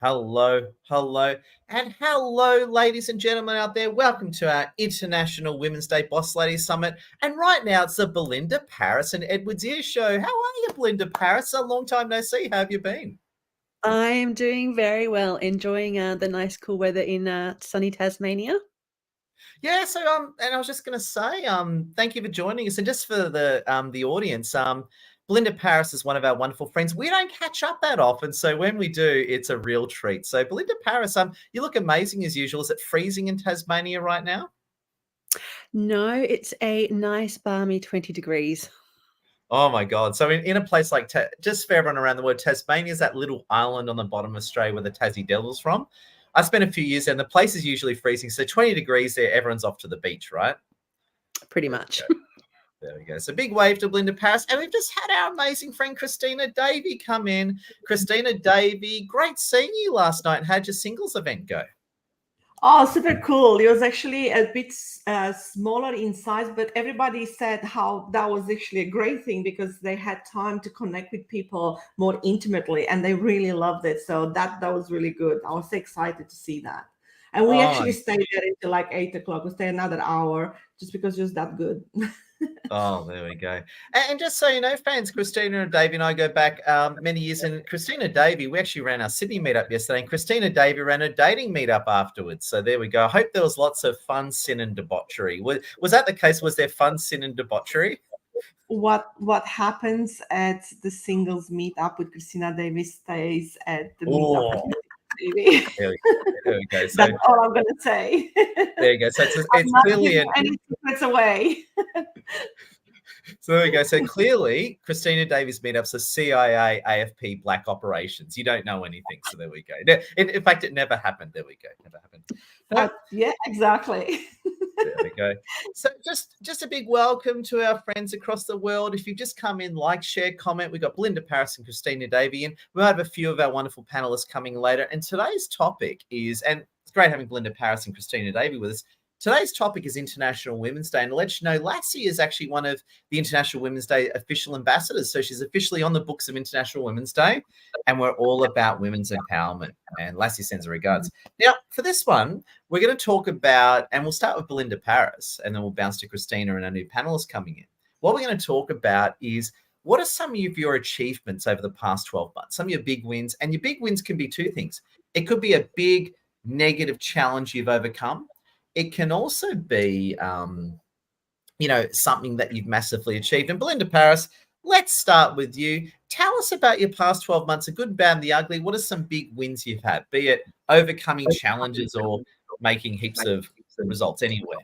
Hello, and hello, ladies and gentlemen out there. Welcome to our International Women's Day Boss Ladies Summit. And right now, it's the Belinda Paris and Edwards Ear Show. How are you, Belinda Paris? A long time no see. How have you been? I'm doing very well, enjoying the nice cool weather in sunny Tasmania. Yeah, and I was just going to say, thank you for joining us, and just for the audience, Belinda Paris is one of our wonderful friends. We don't catch up that often, so when we do, it's a real treat. So, Belinda Paris, you look amazing as usual. Is it freezing in Tasmania right now? No, it's a nice balmy 20 degrees. Oh my God. So in a place like, just for everyone around the world, Tasmania is that little island on the bottom of Australia where the Tassie Devil's from. I spent a few years there and the place is usually freezing. So 20 degrees there, everyone's off to the beach, right? Pretty There much. we go. There we go. So big wave to Belinda Paris. And we've just had our amazing friend Christina Davey come in. Christina Davey, great seeing you last night. How'd your singles event go? Oh, super cool. It was actually a bit smaller in size, but everybody said how that was actually a great thing because they had time to connect with people more intimately and they really loved it. So that was really good. I was so excited to see that. And we actually stayed there until like 8 o'clock. We stayed another hour just because it was that good. Oh, there we go. And just so you know, fans, Christina and Davey and I go back many years. And Christina Davey, we actually ran our Sydney meetup yesterday, and Christina Davey ran a dating meetup afterwards. So there we go. I hope there was lots of fun, sin, and debauchery. Was that the case? Was there fun, sin, and debauchery? What happens at the singles meetup with Christina Davey stays at the meetup with Davey. There we go. So, that's all I'm going to say. There you go. So it's clearly any secrets away. So there we go. So clearly, Christina Davies meetups are CIA, AFP, black operations. You don't know anything. So there we go. In fact, it never happened. There we go. Never happened. Yeah, exactly. There we go. So just a big welcome to our friends across the world. If you've just come in, like, share, comment. We've got Belinda Paris and Christina Davey in. We'll have a few of our wonderful panelists coming later. And today's topic is, and it's great having Belinda Paris and Christina Davey with us. Today's topic is International Women's Day. And to let you know, Lassie is actually one of the International Women's Day official ambassadors. So she's officially on the books of International Women's Day. And we're all about women's empowerment. And Lassie sends her regards. Now, for this one, we're going to talk about, and we'll start with Belinda Paris, and then we'll bounce to Christina and our new panelists coming in. What we're going to talk about is, what are some of your achievements over the past 12 months? Some of your big wins. And your big wins can be two things. It could be a big negative challenge you've overcome. It can also be, something that you've massively achieved. And Belinda Paris, let's start with you. Tell us about your past 12 months, the good, bad, and the ugly. What are some big wins you've had, be it overcoming challenges or making heaps of results anywhere?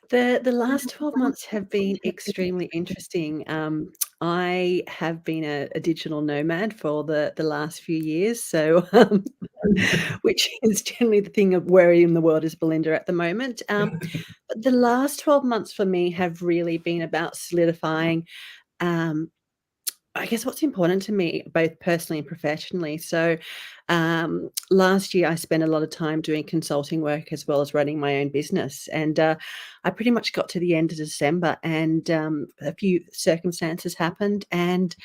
The last 12 months have been extremely interesting. I have been a digital nomad for the last few years, so which is generally the thing of where in the world is Belinda at the moment. But the last 12 months for me have really been about solidifying I guess what's important to me, both personally and professionally. So last year, I spent a lot of time doing consulting work as well as running my own business. And I pretty much got to the end of December and a few circumstances happened. And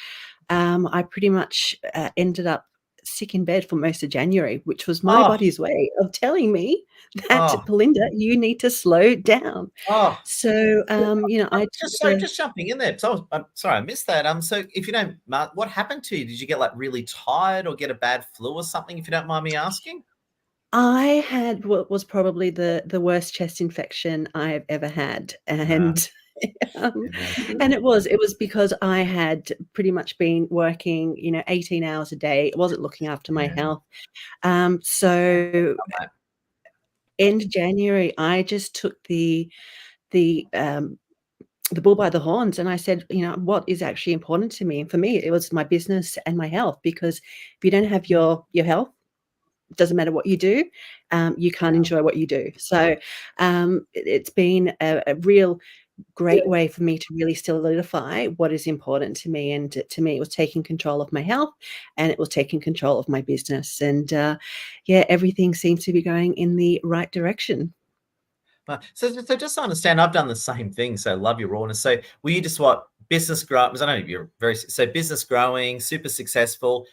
I pretty much ended up sick in bed for most of January, which was my body's way of telling me that, Belinda, you need to slow down. So, I just jumping in there. So I'm sorry, I missed that. So if you don't, what happened to you? Did you get like really tired or get a bad flu or something? If you don't mind me asking. I had what was probably the worst chest infection I've ever had, and and it was because I had pretty much been working, 18 hours a day. I wasn't looking after my health. So end January, I just took the bull by the horns, and I said, what is actually important to me? And for me, it was my business and my health, because if you don't have your health, it doesn't matter what you do, you can't enjoy what you do. So it's been a real great way for me to really solidify what is important to me. And to me, it was taking control of my health, and it was taking control of my business. And everything seems to be going in the right direction. So just to understand, I've done the same thing. So love your rawness. So were you just business grow? Because I know you're business growing, super successful.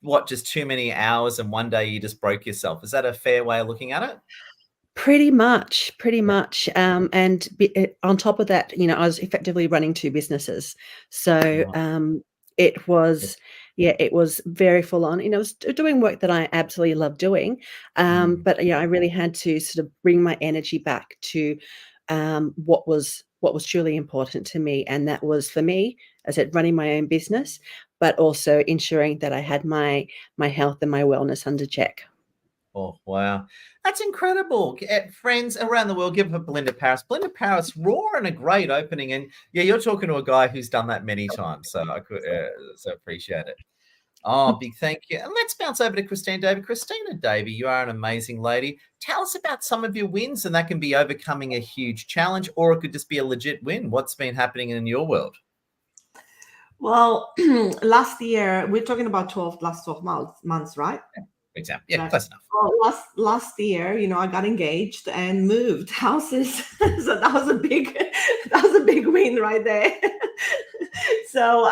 what, just too many hours and one day you just broke yourself. Is that a fair way of looking at it? Pretty much, pretty Yeah. much. On top of that, I was effectively running 2 businesses. So, Right. it was it was very full on. I was doing work that I absolutely love doing. Mm. But I really had to sort of bring my energy back to, what was truly important to me, and that was for me, as I said, running my own business, but also ensuring that I had my health and my wellness under check. Oh, wow. That's incredible. Friends around the world, give her Belinda Paris. Belinda Paris, raw and a great opening. And yeah, you're talking to a guy who's done that many times. So I could so appreciate it. Oh, big thank you. And let's bounce over to Christina Davey. Christina Davey, you are an amazing lady. Tell us about some of your wins, and that can be overcoming a huge challenge, or it could just be a legit win. What's been happening in your world? Well, last year, we're talking about last 12 months, right? Example. Yeah, Right. close enough. Well, last year, I got engaged and moved houses. So that was a big win right there. So,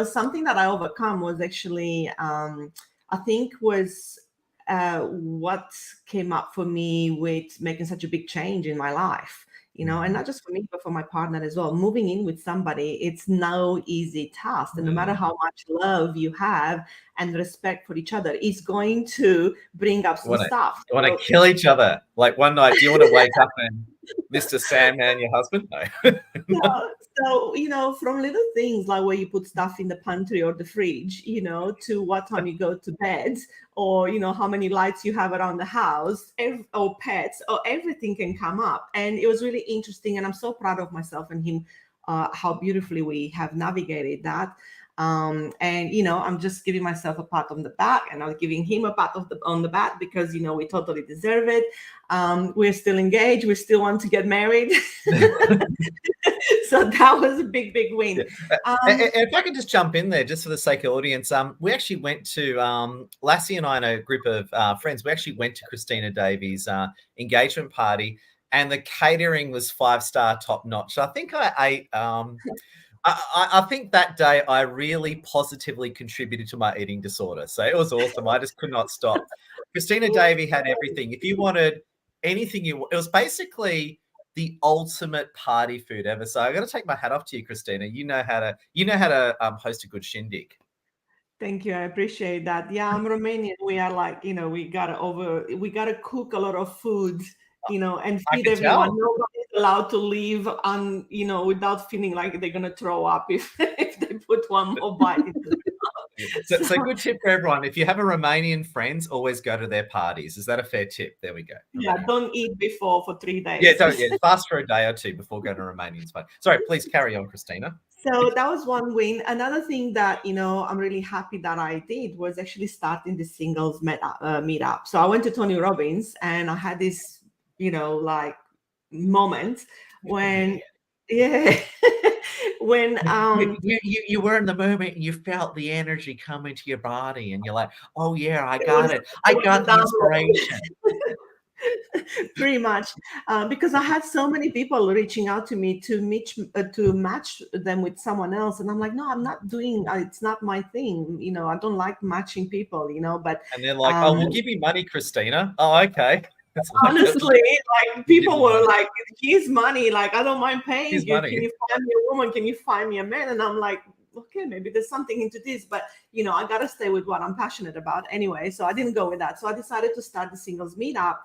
something that I overcome was actually, I think was what came up for me with making such a big change in my life. And not just for me, but for my partner as well. Moving in with somebody, it's no easy task. And no matter how much love you have and respect for each other, it's going to bring up some stuff. You want to kill each other. Like one night, do you want to wake up and Mr. Sandman, your husband? No. So, from little things like where you put stuff in the pantry or the fridge, to what time you go to bed, or, how many lights you have around the house, or pets, or everything can come up. And it was really interesting. And I'm so proud of myself and him, how beautifully we have navigated that. And I'm just giving myself a pat on the back, and I'm giving him a pat on the back, because we totally deserve it. We're still engaged, we still want to get married. So that was a big win. If I could just jump in there, just for the sake of audience, we actually went to Lassie and I and a group of friends. We actually went to Christina Davey's engagement party, and the catering was 5-star, top notch. I think I ate. I think that day I really positively contributed to my eating disorder. So it was awesome. I just could not stop. Christina Davey had everything. If you wanted anything, it was basically the ultimate party food ever. So I got to take my hat off to you, Christina. You know how to host a good shindig. Thank you. I appreciate that. Yeah, I'm Romanian. We are like, we gotta cook a lot of food, and feed everyone. Nobody's allowed to leave on, without feeling like they're gonna throw up if they put one more bite into the mouth. So good tip for everyone. If you have a Romanian friends, always go to their parties. Is that a fair tip? There we go. Yeah, don't eat before for 3 days. Yeah, fast for a day or two before going to Romanian's party. Sorry, please carry on, Christina. So that was one win. Another thing that, I'm really happy that I did was actually starting the singles meetup. So I went to Tony Robbins, and I had this, like moment when, when you were in the moment and you felt the energy come into your body, and you're like, oh yeah, I got it. I got the inspiration. Pretty much, because I had so many people reaching out to me to match them with someone else, and I'm like, no, I'm not doing. It's not my thing. I don't like matching people. But and they're like, oh, we'll give you money, Christina. Oh, okay. Honestly, like people were like, here's money. Like, I don't mind paying you. Money. Can you find me a woman? Can you find me a man? And I'm like, okay, maybe there's something into this, but I gotta stay with what I'm passionate about anyway. So I didn't go with that. So I decided to start the singles meetup,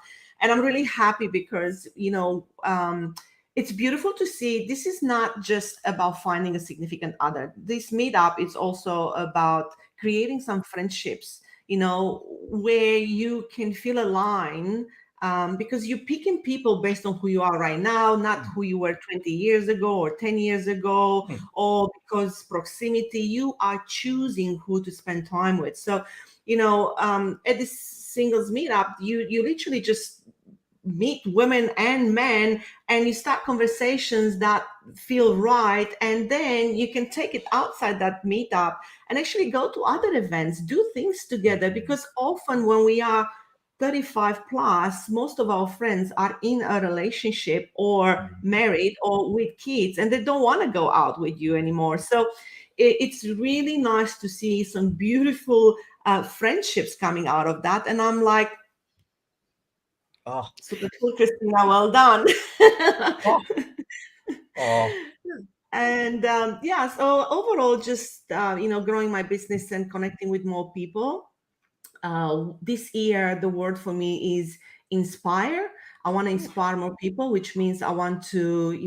and I'm really happy because it's beautiful to see. This is not just about finding a significant other. This meetup is also about creating some friendships, where you can feel aligned. Because you're picking people based on who you are right now, not who you were 20 years ago or 10 years ago, or because proximity. You are choosing who to spend time with. So, at this singles meetup, you literally just meet women and men, and you start conversations that feel right, and then you can take it outside that meetup and actually go to other events, do things together. Because often when we are 35 plus, most of our friends are in a relationship or married or with kids, and they don't want to go out with you anymore. So it's really nice to see some beautiful friendships coming out of that. And I'm like, Oh, super cool, Christina, well done. oh, oh. And yeah, so overall, just growing my business and connecting with more people. This year, the word for me is inspire. I want to inspire more people, which means I want to,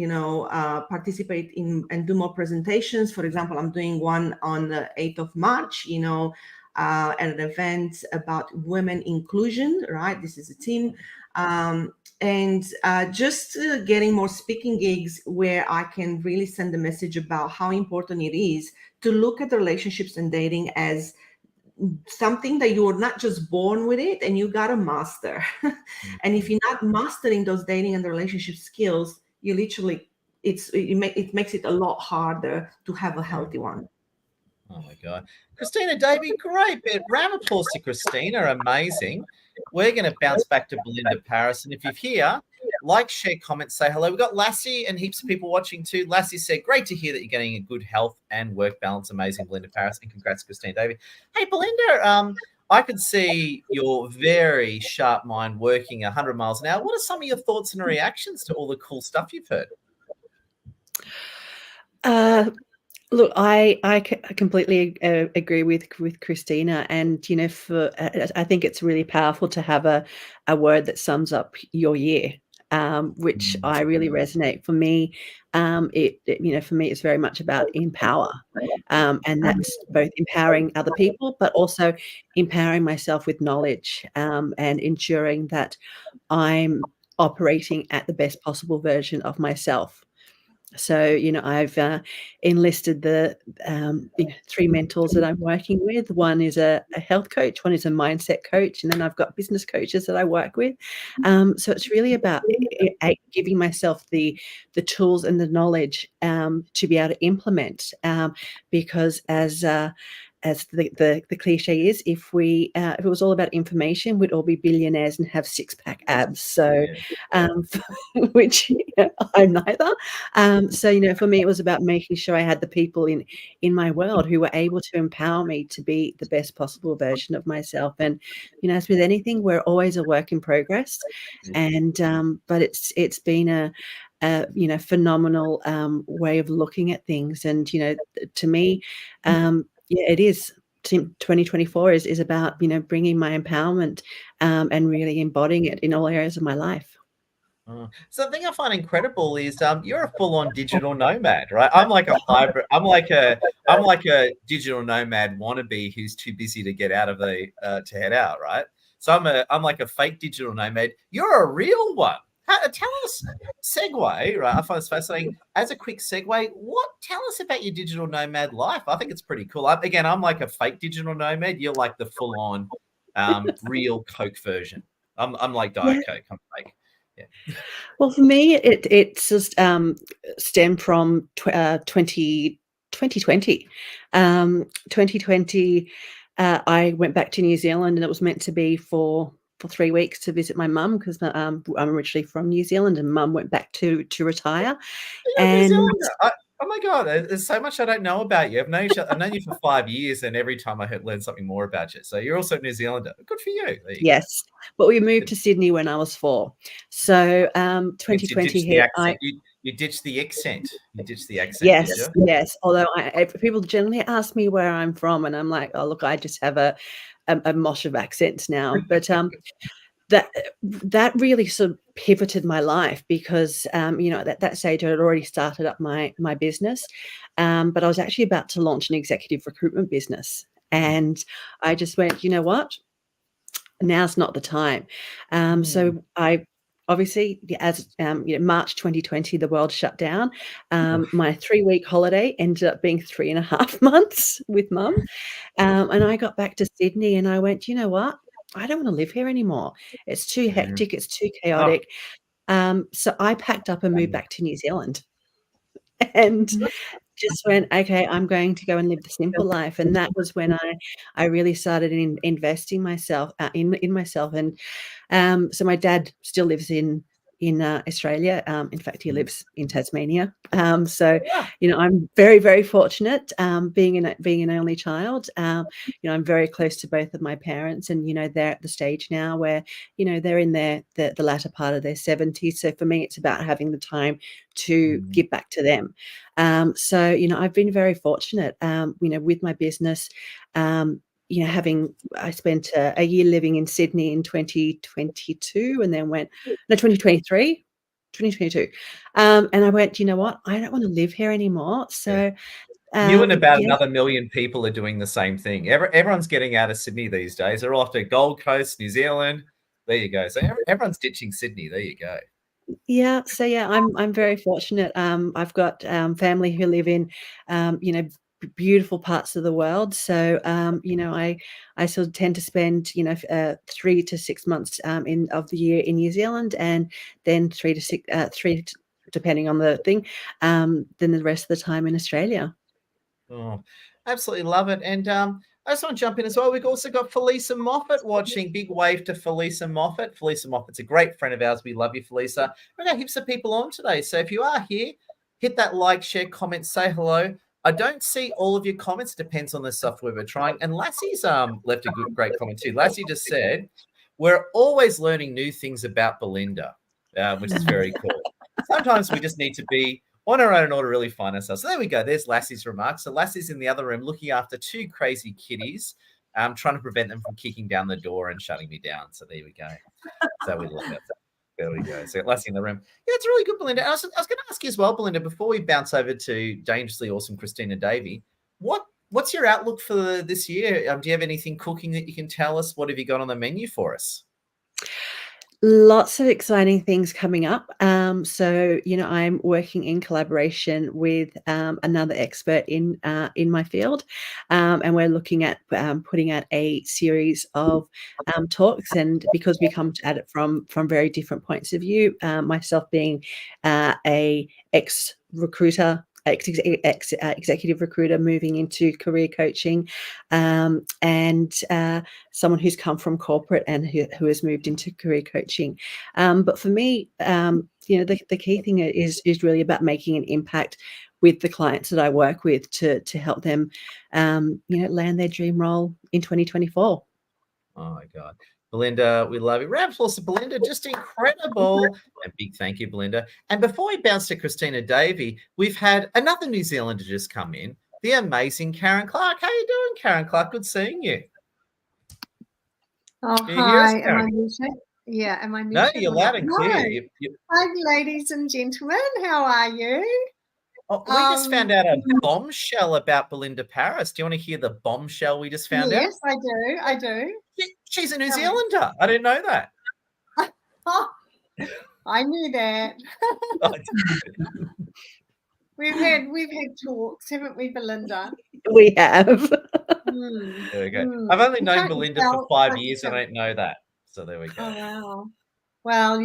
participate in and do more presentations. For example, I'm doing one on the 8th of March, at an event about women inclusion, right? This is a team. And just getting more speaking gigs where I can really send a message about how important it is to look at relationships and dating as something that you're not just born with it, and you got to master. And if you're not mastering those dating and relationship skills, you literally, it makes it a lot harder to have a healthy one. Oh my God. Christina Davey, great bit. Round of applause to Christina. Amazing. We're going to bounce back to Belinda Paris. And if you're here, like, share, comment, say hello. We've got Lassie and heaps of people watching too. Lassie said, great to hear that you're getting a good health and work balance. Amazing, Belinda Paris. And congrats, Christina Davey. Hey, Belinda, I could see your very sharp mind working 100 miles an hour. What are some of your thoughts and reactions to all the cool stuff you've heard? Look, I completely agree with Christina, and I think it's really powerful to have a word that sums up your year, which I really resonate. For me, for me, it's very much about empower, and that's both empowering other people, but also empowering myself with knowledge, and ensuring that I'm operating at the best possible version of myself. So, I've enlisted the 3 mentors that I'm working with. One is a health coach, one is a mindset coach, and then I've got business coaches that I work with. So it's really about giving myself the tools and the knowledge to be able to implement, because as the cliche is, if it was all about information, we'd all be billionaires and have 6-pack abs. So, which I'm neither. So, for me, it was about making sure I had the people in my world who were able to empower me to be the best possible version of myself. And, as with anything, we're always a work in progress. And but it's been a phenomenal way of looking at things. And, to me, it is. 2024 is about, bringing my empowerment and really embodying it in all areas of my life. So the thing I find incredible is you're a full-on digital nomad, right? I'm like a hybrid. I'm like a digital nomad wannabe who's too busy to get out of the to head out, right? So I'm like a fake digital nomad. You're a real one. Tell us, segue, right? I find this fascinating. As a quick segue, tell us about your digital nomad life. I think it's pretty cool. I'm like a fake digital nomad. You're like the full-on real Coke version. I'm like Diet Coke. I'm fake. Yeah. Well, for me, it's just stemmed from 2020. 2020, I went back to New Zealand, and it was meant to be for 3 weeks to visit my mum, because I'm originally from New Zealand, and mum went back to retire. And oh my God, there's so much I don't know about you. I've known you for 5 years, and every time I learn something more about you. So you're also a New Zealander. Good for you. Yes, but we moved to Sydney when I was 4. So 2020 hit. You ditched the accent. You ditched the accent. Yes. Although people generally ask me where I'm from, and I'm like, oh look, I just have a mosh of accents now. But that really sort of pivoted my life, because at that stage I had already started up my business, but I was actually about to launch an executive recruitment business, and I just went, you know what, now's not the time. So I obviously, as March 2020, the world shut down. My 3-week holiday ended up being 3.5 months with mum, and I got back to Sydney, and I went, you know what, I don't want to live here anymore. It's too hectic. It's too chaotic. So I packed up and moved back to New Zealand, and just went, okay, I'm going to go and live the simple life. And that was when I really started investing in myself. And so my dad still lives in in Australia. In fact, he lives in Tasmania. So, Yeah. I'm very, very fortunate being an only child. I'm very close to both of my parents, and they're at the stage now where they're in the latter part of their 70s. So for me, it's about having the time to give back to them. So I've been very fortunate. With my business. I spent a year living in Sydney in 2022, and then 2023. 2022. And I went, you know what? I don't want to live here anymore. So You and about yeah. another million people are doing the same thing. Everyone's getting out of Sydney these days. They're off to Gold Coast, New Zealand. There you go. So everyone's ditching Sydney. There you go. Yeah. So yeah, I'm very fortunate. I've got family who live in, beautiful parts of the world. So I sort of tend to spend 3 to 6 months of the year in New Zealand, and then 3 to 6 depending on the thing, then the rest of the time in Australia. Oh, absolutely love it. And I just want to jump in as well. We've also got Felisa Moffat watching. Big wave to Felisa Moffat. Felisa Moffat's a great friend of ours. We love you, Felisa. We're going to have some people on today. So if you are here, hit that like, share, comment, say hello. I don't see all of your comments. Depends on the software we're trying. And Lassie's left a great comment too. Lassie just said, we're always learning new things about Belinda, which is very cool. Sometimes we just need to be on our own in order to really find ourselves. So there we go. There's Lassie's remarks. So Lassie's in the other room looking after 2 crazy kitties, trying to prevent them from kicking down the door and shutting me down. So there we go. So we love it. There we go. So Lassie in the room. Yeah, it's really good, Belinda. I was going to ask you as well, Belinda, before we bounce over to dangerously awesome Christina Davey, what's your outlook for this year? Do you have anything cooking that you can tell us? What have you got on the menu for us? Lots of exciting things coming up. So, I'm working in collaboration with another expert in my field, and we're looking at putting out a series of talks. And because we come at it from very different points of view, myself being a ex-recruiter, executive recruiter moving into career coaching, and someone who's come from corporate and who has moved into career coaching. But for me, the key thing is really about making an impact with the clients that I work with to help them, land their dream role in 2024. Oh my God. Belinda, we love you. Round of applause to Belinda, just incredible. And big thank you, Belinda. And before we bounce to Christina Davey, we've had another New Zealander just come in, the amazing Karen Clark. How you doing, Karen Clark? Good seeing you. Oh, Can you hear us, hi. Am I Karen? muted? Yeah, am I No, muted? you're or loud not? and No. clear. Hi, ladies and gentlemen. How are you? Oh, we just found out a bombshell about Belinda Paris. Do you want to hear the bombshell we just found out? Yes, I do. I do. She's a New Zealander. I didn't know that. Oh, I knew that. Oh, We've had talks, haven't we, Belinda? We have. there we go. I've only known Belinda for 5 years and I don't know that. So there we go. Oh, wow.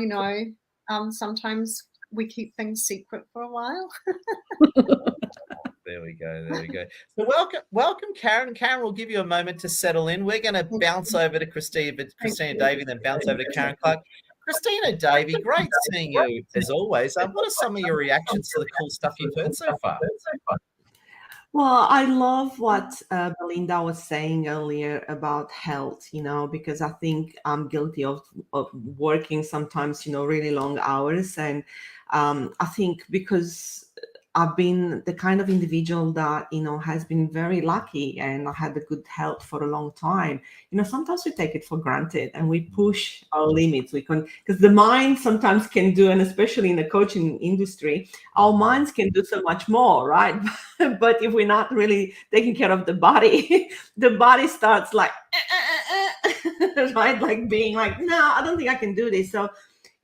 Well, sometimes we keep things secret for a while. There we go. There we go. So welcome, Karen. Karen, we'll give you a moment to settle in. We're going to bounce over to Christina Davey, then bounce over to Karen Clark. Christina Davey, great seeing you as always. What are some of your reactions to the cool stuff you've heard so far? Well, I love what Belinda was saying earlier about health, because I think I'm guilty of working sometimes, really long hours. And I think because I've been the kind of individual that, has been very lucky and I had the good health for a long time. Sometimes we take it for granted and we push our limits. Because the mind sometimes can do, and especially in the coaching industry, our minds can do so much more, right? But if we're not really taking care of the body, the body starts like, right? Like being like, no, I don't think I can do this. So,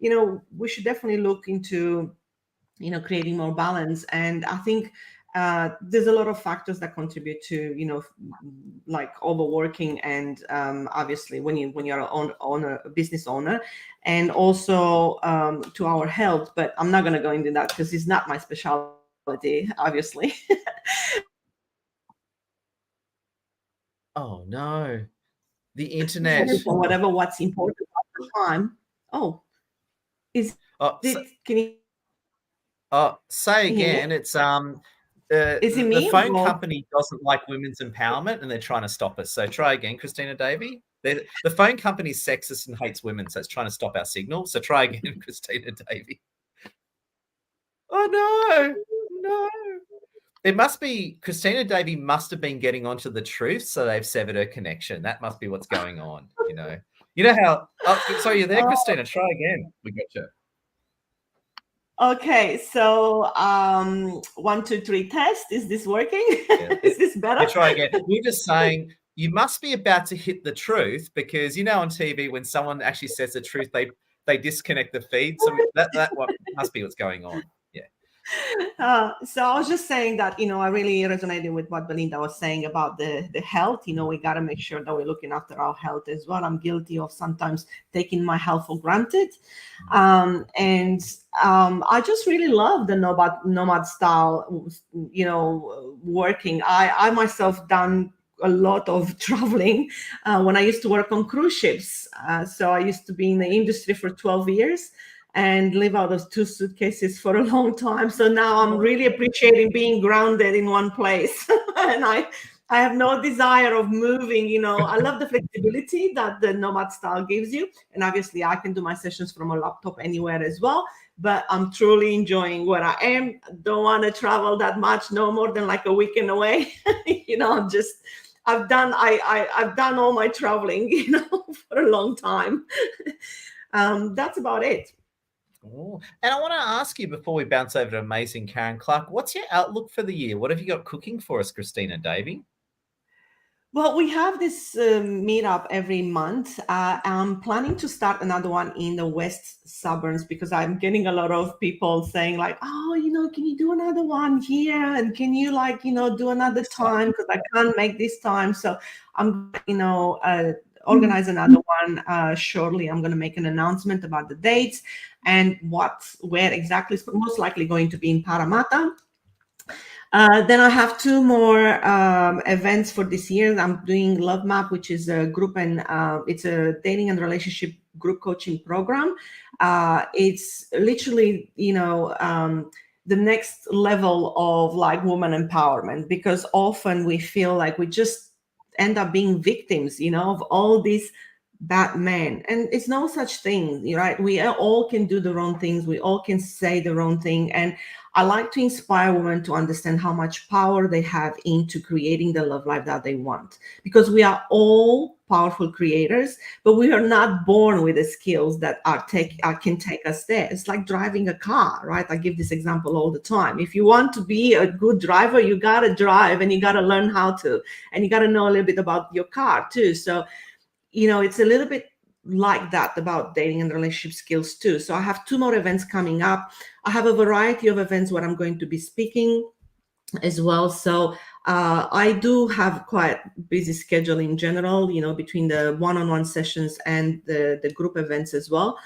we should definitely look into creating more balance. And I think there's a lot of factors that contribute to like overworking, and obviously when you're a business owner, and also to our health. But I'm not going to go into that because it's not my specialty, obviously. Oh no, the internet. What's important at the time. Oh, is Oh, Can you say hear me? again. It's Is it the me phone or- company doesn't like women's empowerment, and they're trying to stop us. So try again, Christina Davey. The phone company's sexist and hates women, so it's trying to stop our signal. So try again, Christina Davey. Oh no. It must be Christina Davey must have been getting onto the truth, so they've severed her connection. That must be what's going on. You know how. Oh, sorry, you're there, Christina. Try again. We got you. Okay, so 1, 2, 3 test. Is this working? Yeah. Is this better? Try again. We're just saying you must be about to hit the truth, because on TV when someone actually says the truth, they disconnect the feed. So that must be what's going on. So I was just saying that, I really resonated with what Belinda was saying about the health. We got to make sure that we're looking after our health as well. I'm guilty of sometimes taking my health for granted. I just really love the nomad style, working. I myself done a lot of traveling when I used to work on cruise ships. So I used to be in the industry for 12 years and live out of 2 suitcases for a long time. So now I'm really appreciating being grounded in one place. And I have no desire of moving. I love the flexibility that the nomad style gives you. And obviously I can do my sessions from a laptop anywhere as well. But I'm truly enjoying where I am. Don't want to travel that much, no more than like a weekend away. I've done all my traveling, for a long time. That's about it. Oh, and I want to ask you before we bounce over to amazing Karen Clark, what's your outlook for the year? What have you got cooking for us, Christina Davey? Well, we have this meetup every month. I'm planning to start another one in the west suburbs, because I'm getting a lot of people saying like, oh, can you do another one here? And can you do another time? Because I can't make this time. So I'm, organize another one shortly. I'm going to make an announcement about the dates and where exactly. It's most likely going to be in Parramatta. Then I have 2 more events for this year. I'm doing Love Map, which is a group and it's a dating and relationship group coaching program. It's literally, the next level of woman empowerment, because often we feel like we just end up being victims, of all these bad men. And it's no such thing, right? We all can do the wrong things. We all can say the wrong thing. And I like to inspire women to understand how much power they have into creating the love life that they want, because we are all powerful creators, but we are not born with the skills that can take us there. It's like driving a car, right? I give this example all the time. If you want to be a good driver, you got to drive, and you got to learn how to, and you got to know a little bit about your car too. So, it's a little bit like that about dating and relationship skills too. So I have 2 more events coming up. I have a variety of events where I'm going to be speaking as well. So I do have quite busy schedule in general, between the one-on-one sessions and the group events as well.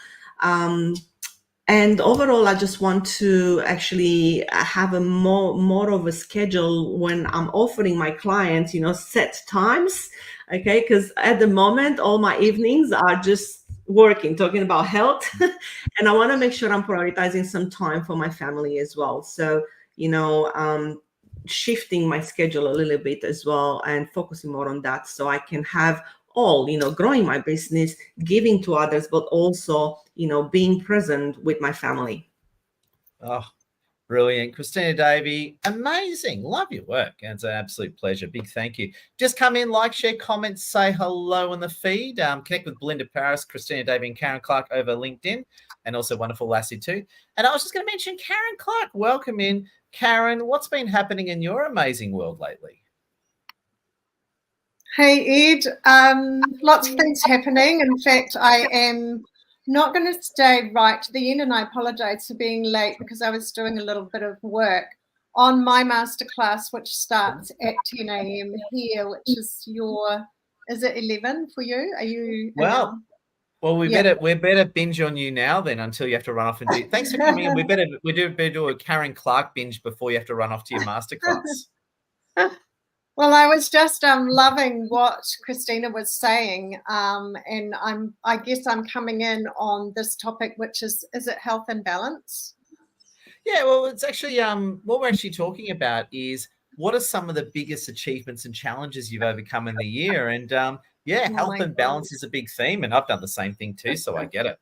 And overall, I just want to actually have a more of a schedule when I'm offering my clients, set times. Okay, because at the moment, all my evenings are just working, talking about health. And I want to make sure I'm prioritizing some time for my family as well. So, shifting my schedule a little bit as well and focusing more on that, so I can have all, growing my business, giving to others, but also, being present with my family. Oh, brilliant. Christina Davey, amazing. Love your work. And it's an absolute pleasure. Big thank you. Just come in, like, share, comment, say hello in the feed. Connect with Belinda Paris, Christina Davey, and Karen Clark over LinkedIn, and also wonderful Lassie too. And I was just going to mention Karen Clark. Welcome in. Karen, what's been happening in your amazing world lately? Hey, Ed. Lots of things happening. In fact, I am not going to stay right to the end, and I apologize for being late because I was doing a little bit of work on my masterclass, which starts at 10 a.m. here, which is is it 11 for you? Are you? Well, we better binge on you now then until you have to run off and do. Thanks for coming in. We better do a Karen Clark binge before you have to run off to your masterclass. Well, I was just loving what Christina was saying, and I guess I'm coming in on this topic, which is it health and balance? Yeah, well, it's actually what we're actually talking about is what are some of the biggest achievements and challenges you've overcome in the year, and yeah, Oh health my and balance is a big theme, and I've done the same thing too, so I get it.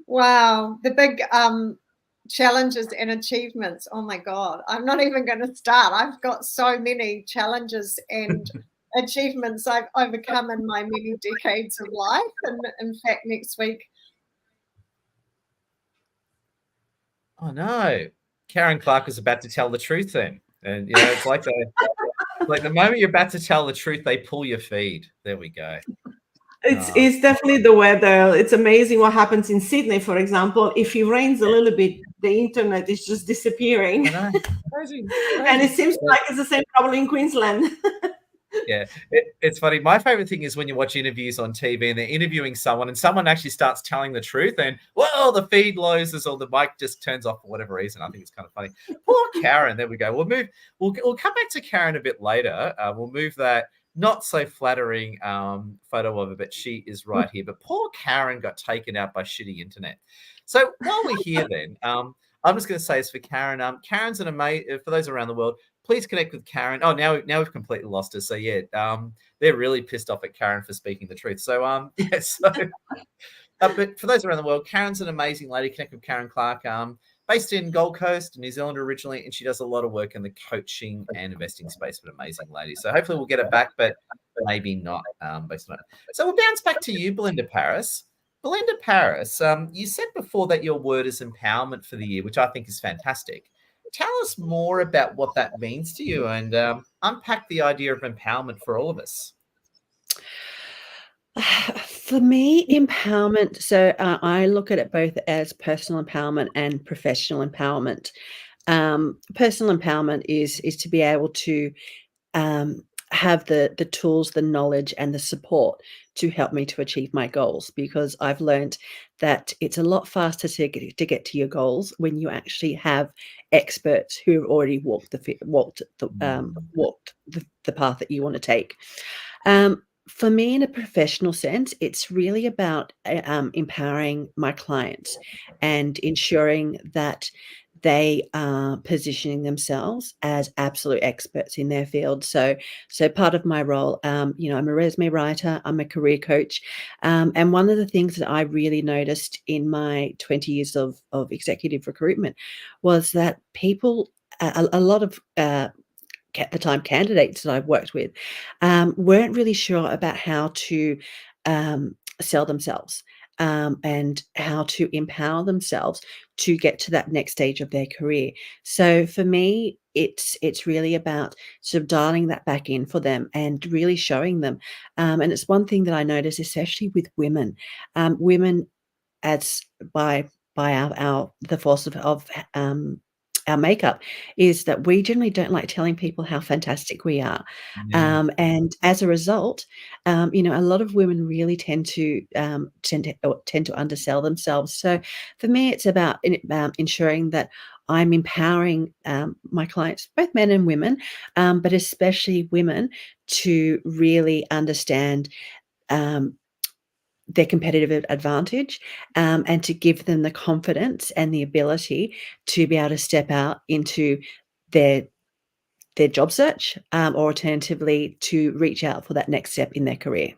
Wow, the big challenges and achievements. Oh my God, I'm not even going to start. I've got so many challenges and achievements I've overcome in my many decades of life. And in fact, next week. Oh no, Karen Clark was about to tell the truth then, and it's like the moment you're about to tell the truth, they pull your feed. There we go. It's definitely the weather. It's amazing what happens in Sydney, for example. If it rains a little bit, the internet is just disappearing. I know. Crazy. And it seems like it's the same problem in Queensland. Yeah, it's funny. My favorite thing is when you watch interviews on TV and they're interviewing someone and someone actually starts telling the truth and, well, the feed loses or the mic just turns off for whatever reason. I think it's kind of funny. Poor Karen. There we go. We'll come back to Karen a bit later. We'll move that not so flattering photo of her, but she is right here. But poor Karen got taken out by shitty internet. So while we're here then, I'm just going to say this for Karen. Karen's an amazing, for those around the world, please connect with Karen. Oh, now we've completely lost her. So yeah, they're really pissed off at Karen for speaking the truth. So yeah, so but for those around the world, Karen's an amazing lady. Connect with Karen Clark. Based in Gold Coast, New Zealand originally, and she does a lot of work in the coaching and investing space. But amazing lady. So hopefully we'll get it back, but maybe not based on it. So we'll bounce back to you, Belinda Paris. Belinda Paris, you said before that your word is empowerment for the year, which I think is fantastic. Tell us more about what that means to you and unpack the idea of empowerment for all of us. For me, empowerment, so I look at it both as personal empowerment and professional empowerment. Personal empowerment is to be able to have the tools, the knowledge, and the support to help me to achieve my goals, because I've learned that it's a lot faster to get to your goals when you actually have experts who have already walked the path that you want to take. For me, in a professional sense, it's really about empowering my clients and ensuring that they are positioning themselves as absolute experts in their field. So part of my role, I'm a resume writer, I'm a career coach. And one of the things that I really noticed in my 20 years of executive recruitment was that people, a lot of at the time candidates that I've worked with weren't really sure about how to sell themselves and how to empower themselves to get to that next stage of their career. So for me, it's really about sort of dialing that back in for them and really showing them. And it's one thing that I notice, especially with women. Women, as by the force of our makeup, is that we generally don't like telling people how fantastic we are. Yeah. And as a result, a lot of women really tend to undersell themselves. So for me, it's about ensuring that I'm empowering my clients, both men and women, but especially women, to really understand their competitive advantage and to give them the confidence and the ability to be able to step out into their job search or alternatively to reach out for that next step in their career.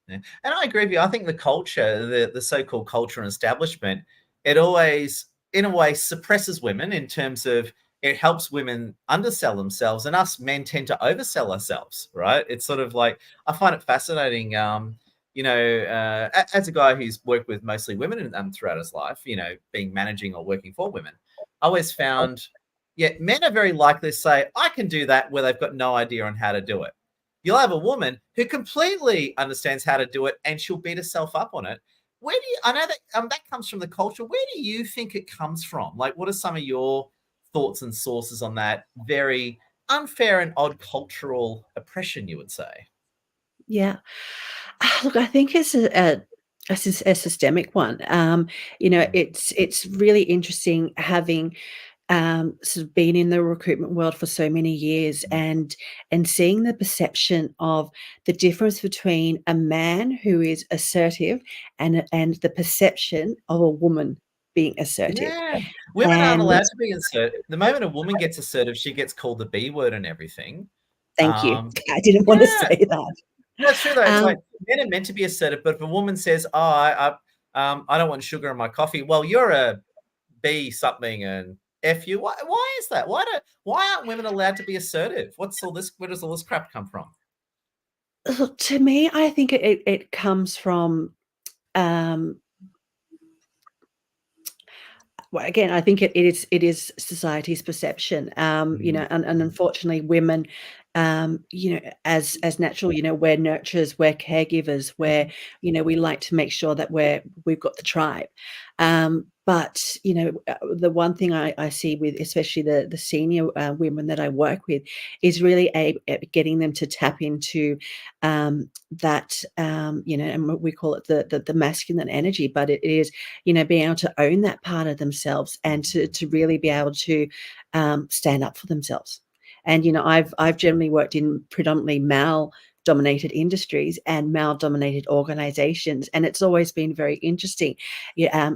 Yeah. And I agree with you. I think the culture, the so-called culture and establishment, it always, in a way, suppresses women in terms of it helps women undersell themselves, and us men tend to oversell ourselves, right? It's sort of like, I find it fascinating. As a guy who's worked with mostly women throughout his life, being managing or working for women, I always found, men are very likely to say, I can do that, where they've got no idea on how to do it. You'll have a woman who completely understands how to do it and she'll beat herself up on it. I know that that comes from the culture. Where do you think it comes from? Like, what are some of your thoughts and sources on that very unfair and odd cultural oppression, you would say? Yeah. Look, I think it's a systemic one. It's really interesting having sort of been in the recruitment world for so many years, and seeing the perception of the difference between a man who is assertive and the perception of a woman being assertive. Yeah. Women aren't And allowed to be assertive. The moment a woman gets assertive, she gets called the B word and everything. thank you. I didn't want to yeah. say that. That's true though. It's Um, like men are meant to be assertive, but if a woman says, "Oh, I don't want sugar in my coffee," well, you're a B something and F you. Why is that? Why aren't women allowed to be assertive? What's all this? Where does all this crap come from? Look, to me, I think it comes from, well, again, I think it is society's perception. You know, and unfortunately, women, you know, as natural, you know, we're nurturers, we're caregivers, we like to make sure that we've got the tribe. But you know, the one thing I see with especially the senior women that I work with is really getting them to tap into that, you know, and we call it the masculine energy, but it is, you know, being able to own that part of themselves and to really be able to stand up for themselves. And you know, I've generally worked in predominantly male-dominated industries and male-dominated organizations, and it's always been very interesting,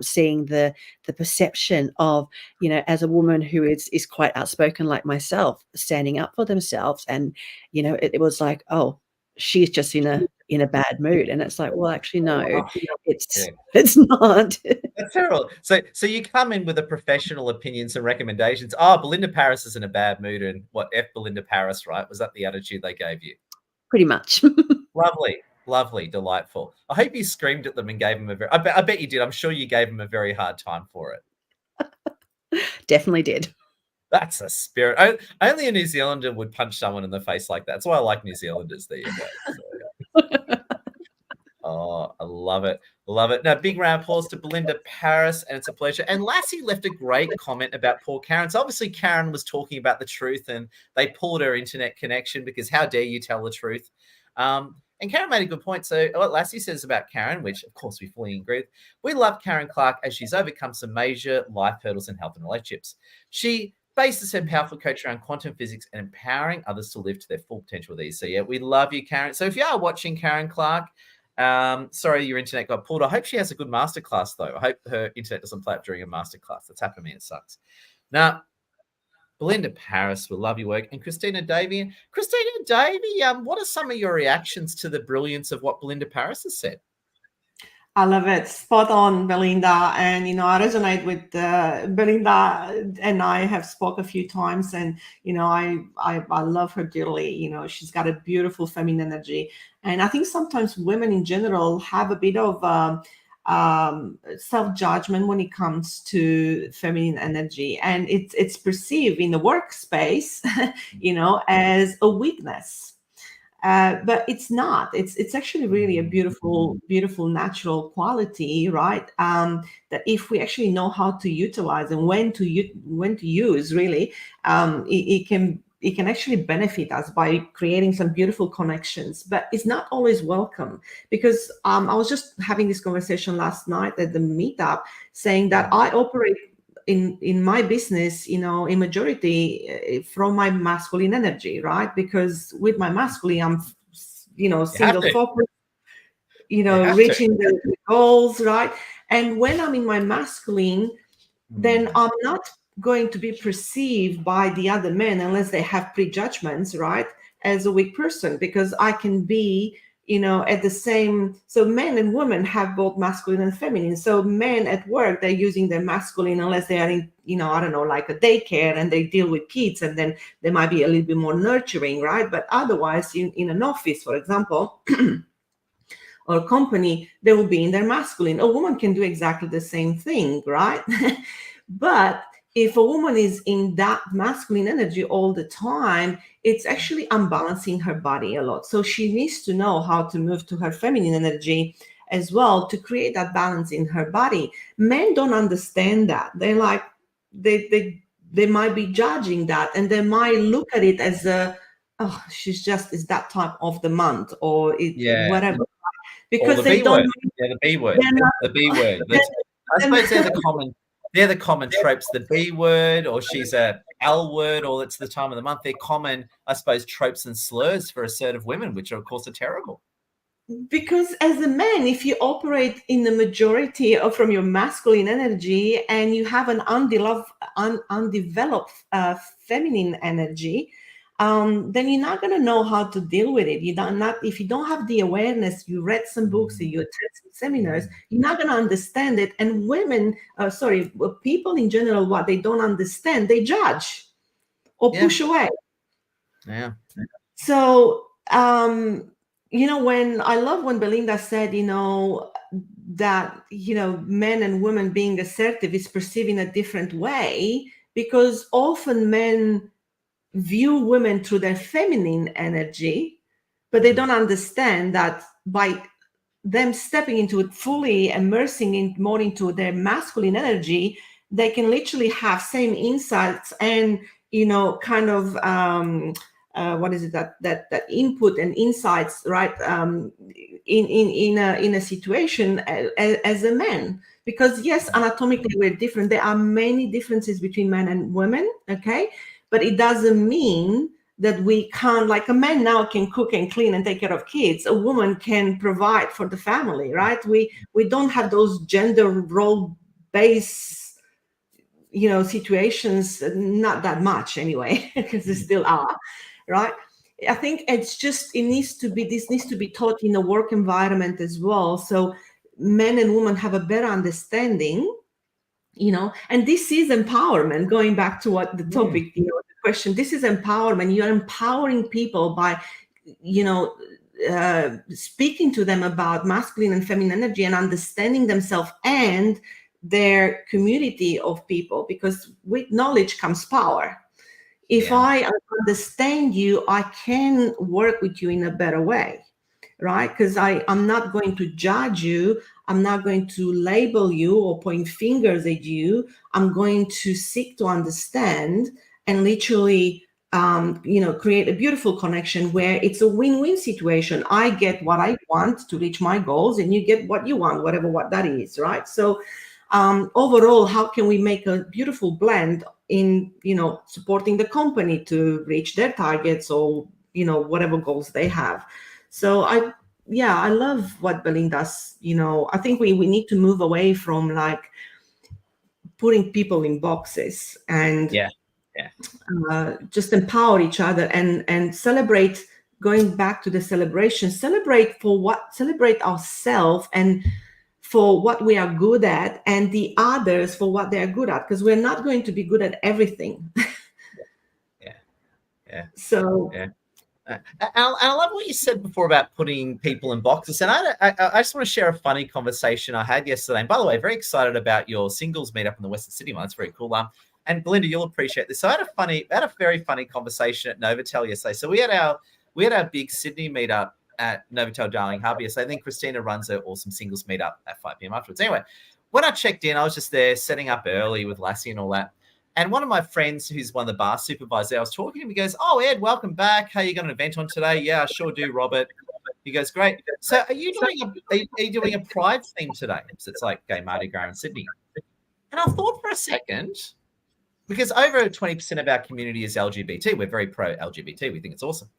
seeing the perception of, you know, as a woman who is quite outspoken like myself, standing up for themselves, and you know, it was like, oh, she's just in a bad mood, and it's like, well, actually, no, it's not. That's terrible. So you come in with a professional opinions and recommendations. Oh, Belinda Paris is in a bad mood, and what F Belinda Paris, right? Was that the attitude they gave you? Pretty much. Lovely, delightful. I hope you screamed at them and gave them I bet you did. I'm sure you gave them a very hard time for it. Definitely did. That's a spirit. Only a New Zealander would punch someone in the face like that. That's why I like New Zealanders. There you go. So, oh, I love it. Love it. Now, big round of applause to Belinda Paris, and it's a pleasure. And Lassie left a great comment about poor Karen. So obviously Karen was talking about the truth, and they pulled her internet connection because how dare you tell the truth? And Karen made a good point. So what Lassie says about Karen, which of course we fully agree with, we love Karen Clark as she's overcome some major life hurdles in health and relationships. She bases her powerful coach around quantum physics and empowering others to live to their full potential with ease. So yeah, we love you, Karen. So if you are watching Karen Clark, sorry your internet got pulled. I hope she has a good masterclass though. I hope her internet doesn't play up during a masterclass. That's happened to me. It sucks. Now, Belinda Paris, we love your work. And Christina Davey. Christina Davey, what are some of your reactions to the brilliance of what Belinda Paris has said? I love it. Spot on, Belinda. And, you know, I resonate with Belinda, and I have spoke a few times, and, you know, I love her dearly. You know, she's got a beautiful feminine energy. And I think sometimes women in general have a bit of self-judgment when it comes to feminine energy, and it's perceived in the workspace, you know, as a weakness. But it's not. It's actually really a beautiful natural quality, right? That if we actually know how to utilize and when to use, really, it can actually benefit us by creating some beautiful connections. But it's not always welcome, because I was just having this conversation last night at the meetup, saying that I operate in my business, you know, in majority from my masculine energy, right? Because with my masculine, I'm, you know, single focus, you know, reaching the goals, right? And when I'm in my masculine, then I'm not going to be perceived by the other men, unless they have prejudgments, right, as a weak person, because I can be, you know, at the same. So men and women have both masculine and feminine. So men at work, they're using their masculine unless they are in, you know, I don't know, like a daycare, and they deal with kids, and then they might be a little bit more nurturing, right? But otherwise, in an office, for example, or a company, they will be in their masculine. A woman can do exactly the same thing, right? But if a woman is in that masculine energy all the time, it's actually unbalancing her body a lot. So she needs to know how to move to her feminine energy as well to create that balance in her body. Men don't understand that. They're like, they might be judging that, and they might look at it as she's just is that time of the month, or whatever. Because or the they B don't. Word. Yeah, the B word. The B word. I suppose they're the common. they're the common tropes, the B word, or she's a L word, or it's the time of the month. They're common, I suppose, tropes and slurs for assertive women, which are, of course, are terrible. Because as a man, if you operate in the majority of from your masculine energy and you have an undeveloped feminine energy, then you're not going to know how to deal with it. If you don't have the awareness, you read some books, you attend some seminars, you're not going to understand it. And people in general, what they don't understand, they judge or push away. Yeah. So, when I love when Belinda said, that, men and women being assertive is perceived in a different way, because often men view women through their feminine energy, but they don't understand that by them stepping into it fully, immersing more into their masculine energy, they can literally have same insights and, that input and insights, right? In a situation as a man, because yes, anatomically we're different. There are many differences between men and women. Okay. But it doesn't mean that we can't, like a man now can cook and clean and take care of kids. A woman can provide for the family, right? We don't have those gender role-based, situations, not that much anyway, because they still are, right? I think this needs to be taught in a work environment as well. So men and women have a better understanding, and this is empowerment. Going back to what the topic, the question, this is empowerment. You're empowering people by, speaking to them about masculine and feminine energy and understanding themselves and their community of people, because with knowledge comes power. If I understand you, I can work with you in a better way, right? Because I'm not going to judge you. I'm not going to label you or point fingers at you. I'm going to seek to understand and literally, create a beautiful connection where it's a win-win situation. I get what I want to reach my goals, and you get what you want, what that is, right? So overall, how can we make a beautiful blend in, supporting the company to reach their targets or, whatever goals they have. So I love what Belinda's, I think we need to move away from like putting people in boxes and just empower each other and celebrate, going back to the celebration, celebrate ourselves and for what we are good at, and the others for what they're good at, because we're not going to be good at everything. So and I love what you said before about putting people in boxes. And I just want to share a funny conversation I had yesterday. And by the way, very excited about your singles meetup in the Western City one. It's very cool. And Belinda, you'll appreciate this. So I had a very funny conversation at Novotel yesterday. So we had our big Sydney meetup at Novotel Darling Harbour yesterday. I think Christina runs an awesome singles meetup at 5 p.m. afterwards. Anyway, when I checked in, I was just there setting up early with Lassie and all that. And one of my friends, who's one of the bar supervisors, I was talking to him. He goes, "Oh, Ed, welcome back. Hey, you got an event on today?" "Yeah, I sure do, Robert." He goes, "Great. So are you doing a Pride theme today?" So it's like Gay Mardi Gras in Sydney. And I thought for a second, because over 20% of our community is LGBT. We're very pro-LGBT. We think it's awesome.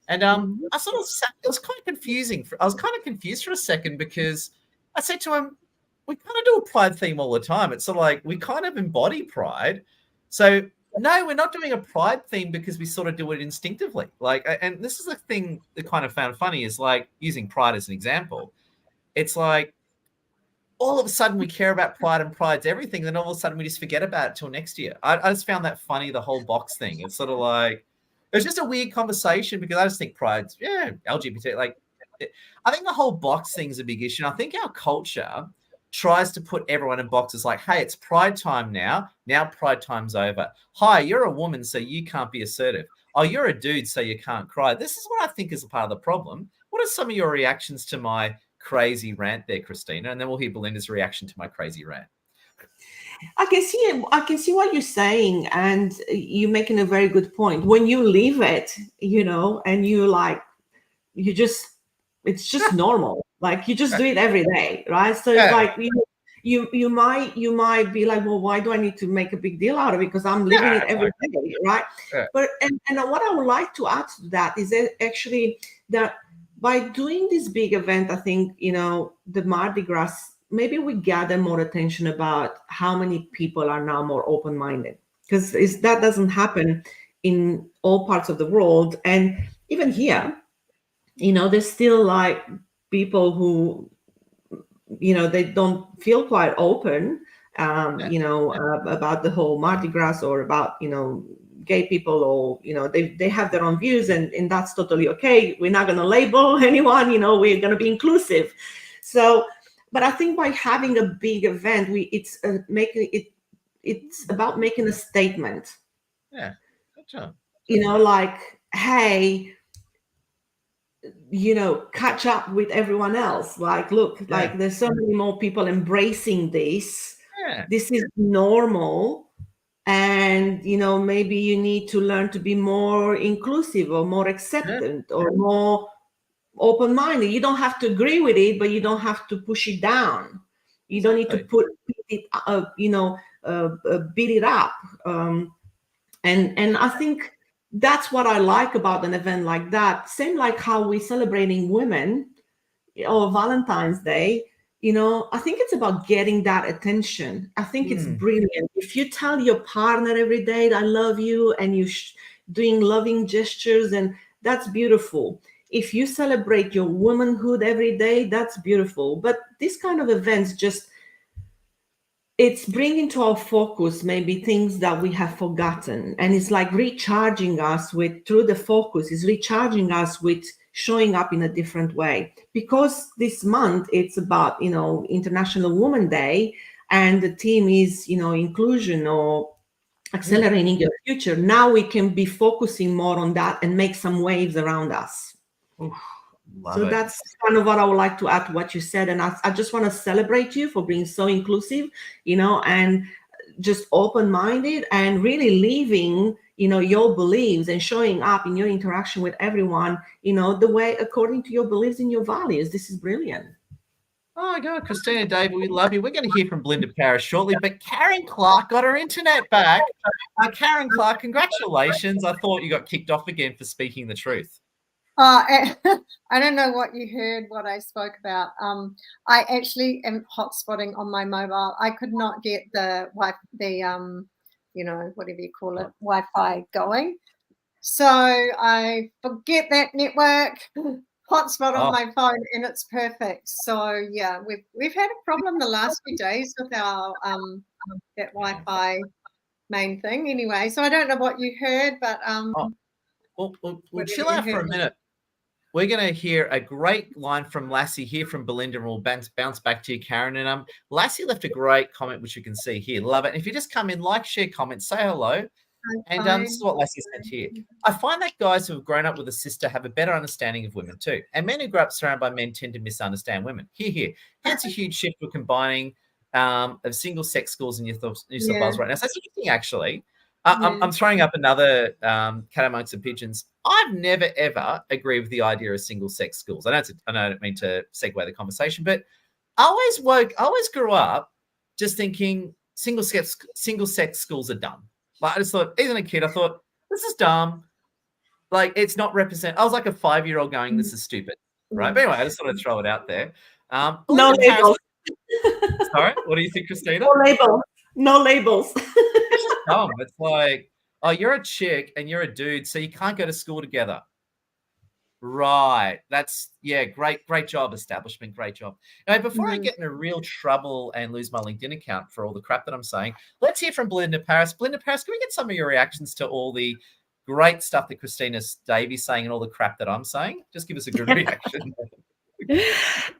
And I sort of sat, it was kind of confusing. I was kind of confused for a second, because I said to him, we kind of do a Pride theme all the time. It's sort of like we kind of embody Pride. So no, we're not doing a Pride theme because we sort of do it instinctively. Like, and this is the thing that kind of found funny is like using Pride as an example. It's like all of a sudden we care about Pride and Pride's everything. Then all of a sudden we just forget about it till next year. I just found that funny, the whole box thing. It's sort of like, it was just a weird conversation, because I just think Pride's, LGBT. Like, I think the whole box thing is a big issue. And I think our culture tries to put everyone in boxes like, hey, it's Pride time now. Now Pride time's over. Hi, you're a woman, so you can't be assertive. Oh, you're a dude, so you can't cry. This is what I think is a part of the problem. What are some of your reactions to my crazy rant there, Christina? And then we'll hear Belinda's reaction to my crazy rant. I can see what you're saying, and you're making a very good point. When you live it, and it's just normal. Like you just do it every day, right? So it's like you might be like, well, why do I need to make a big deal out of it? Because I'm living it every day, right? Yeah. But and what I would like to add to that is that actually that by doing this big event, I think, the Mardi Gras, maybe we gather more attention about how many people are now more open-minded, because that doesn't happen in all parts of the world. And even here, there's still like people who, they don't feel quite open, about the whole Mardi Gras, or about, gay people, or, they have their own views, and that's totally okay. We're not going to label anyone, we're going to be inclusive. So, but I think by having a big event, it's about making a statement. Yeah, good job. Like, hey, catch up with everyone else. Like, look, like there's so many more people embracing this. Yeah. This is normal. And, maybe you need to learn to be more inclusive, or more acceptant, or more open-minded. You don't have to agree with it, but you don't have to push it down. You don't need to beat it up. And I think that's what I like about an event like that. Same like how we're celebrating women or Valentine's Day. I think it's about getting that attention. I think it's brilliant. If you tell your partner every day, I love you, and you're doing loving gestures, and that's beautiful. If you celebrate your womanhood every day, that's beautiful. But this kind of events it's bringing to our focus maybe things that we have forgotten. And it's like recharging us through the focus, is recharging us with showing up in a different way. Because this month it's about, International Women's Day, and the theme is, inclusion, or accelerating your future. Now we can be focusing more on that and make some waves around us. So that's kind of what I would like to add to what you said. And I just want to celebrate you for being so inclusive, and just open-minded, and really living, your beliefs, and showing up in your interaction with everyone, the way according to your beliefs and your values. This is brilliant. Oh my God, Christina David, we love you. We're going to hear from Belinda Paris shortly, but Karen Clark got her internet back. Karen Clark, congratulations. I thought you got kicked off again for speaking the truth. I don't know what you heard, what I spoke about. I actually am hotspotting on my mobile. I could not get the whatever you call it, Wi-Fi going. So I forget that network, hotspot on my phone, and it's perfect. So yeah, we've had a problem the last few days with our that Wi-Fi main thing. Anyway, so I don't know what you heard, but we'll chill out for a minute. We're going to hear a great line from Lassie here from Belinda, and we'll bounce back to you, Karen. And Lassie left a great comment, which you can see here. Love it. And if you just come in, like, share, comment, say hello. And this is what Lassie said here. I find that guys who have grown up with a sister have a better understanding of women too. And men who grow up surrounded by men tend to misunderstand women. Here's a huge shift for combining of single-sex schools in New South Wales right now. So that's interesting, actually. I'm throwing up another cat amongst the pigeons. I've never, ever agreed with the idea of single-sex schools. I don't mean to segue the conversation, but I always grew up just thinking single-sex schools are dumb. Like, I just thought, even a kid, I thought, this is dumb. Like, it's not represent. I was like a 5-year-old going, this is stupid, right? But anyway, I just thought I'd throw it out there. No labels. Sorry, what do you think, Christina? No labels. It's just dumb. It's like, oh, you're a chick and you're a dude, so you can't go to school together. Right. That's, great job, establishment. Great job. Now, before I get in a real trouble and lose my LinkedIn account for all the crap that I'm saying, let's hear from Belinda Paris. Belinda Paris, can we get some of your reactions to all the great stuff that Christina Davies saying and all the crap that I'm saying? Just give us a good reaction.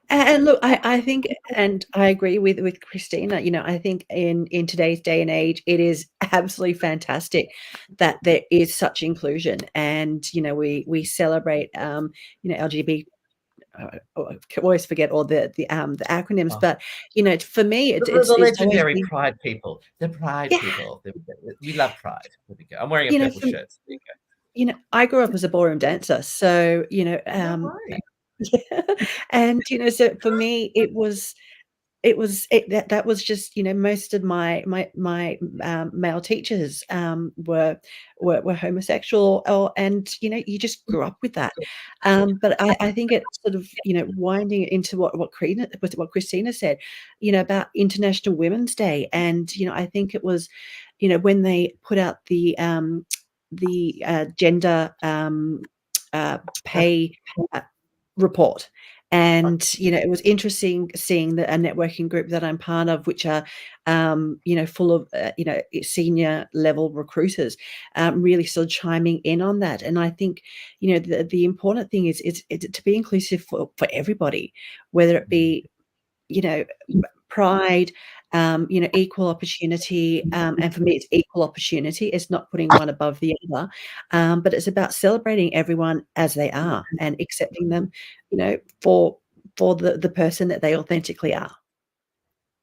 And look, I think, and I agree with Christina, I think in today's day and age, it is absolutely fantastic that there is such inclusion. And, we celebrate, LGBT, I always forget all the acronyms, but, for me, it's the legendary Pride people, the Pride people. We love Pride. There we go. I'm wearing a purple shirt. There you go. I grew up as a ballroom dancer. So, and, so for me, it was that was just, you know, most of my male teachers were homosexual, and you know, you just grew up with that. But I think it's sort of, you know, winding into what Christina said, you know, about International Women's Day, and you know, I think it was, you know, when they put out the gender pay report. And you know, it was interesting seeing that a networking group that I'm part of, which are you know, full of you know, senior level recruiters, really sort of chiming in on that. And I think, you know, the important thing is to be inclusive for everybody, whether it be, you know, pride, you know, equal opportunity, and for me, it's equal opportunity. It's not putting one above the other, but it's about celebrating everyone as they are and accepting them, you know, for the person that they authentically are.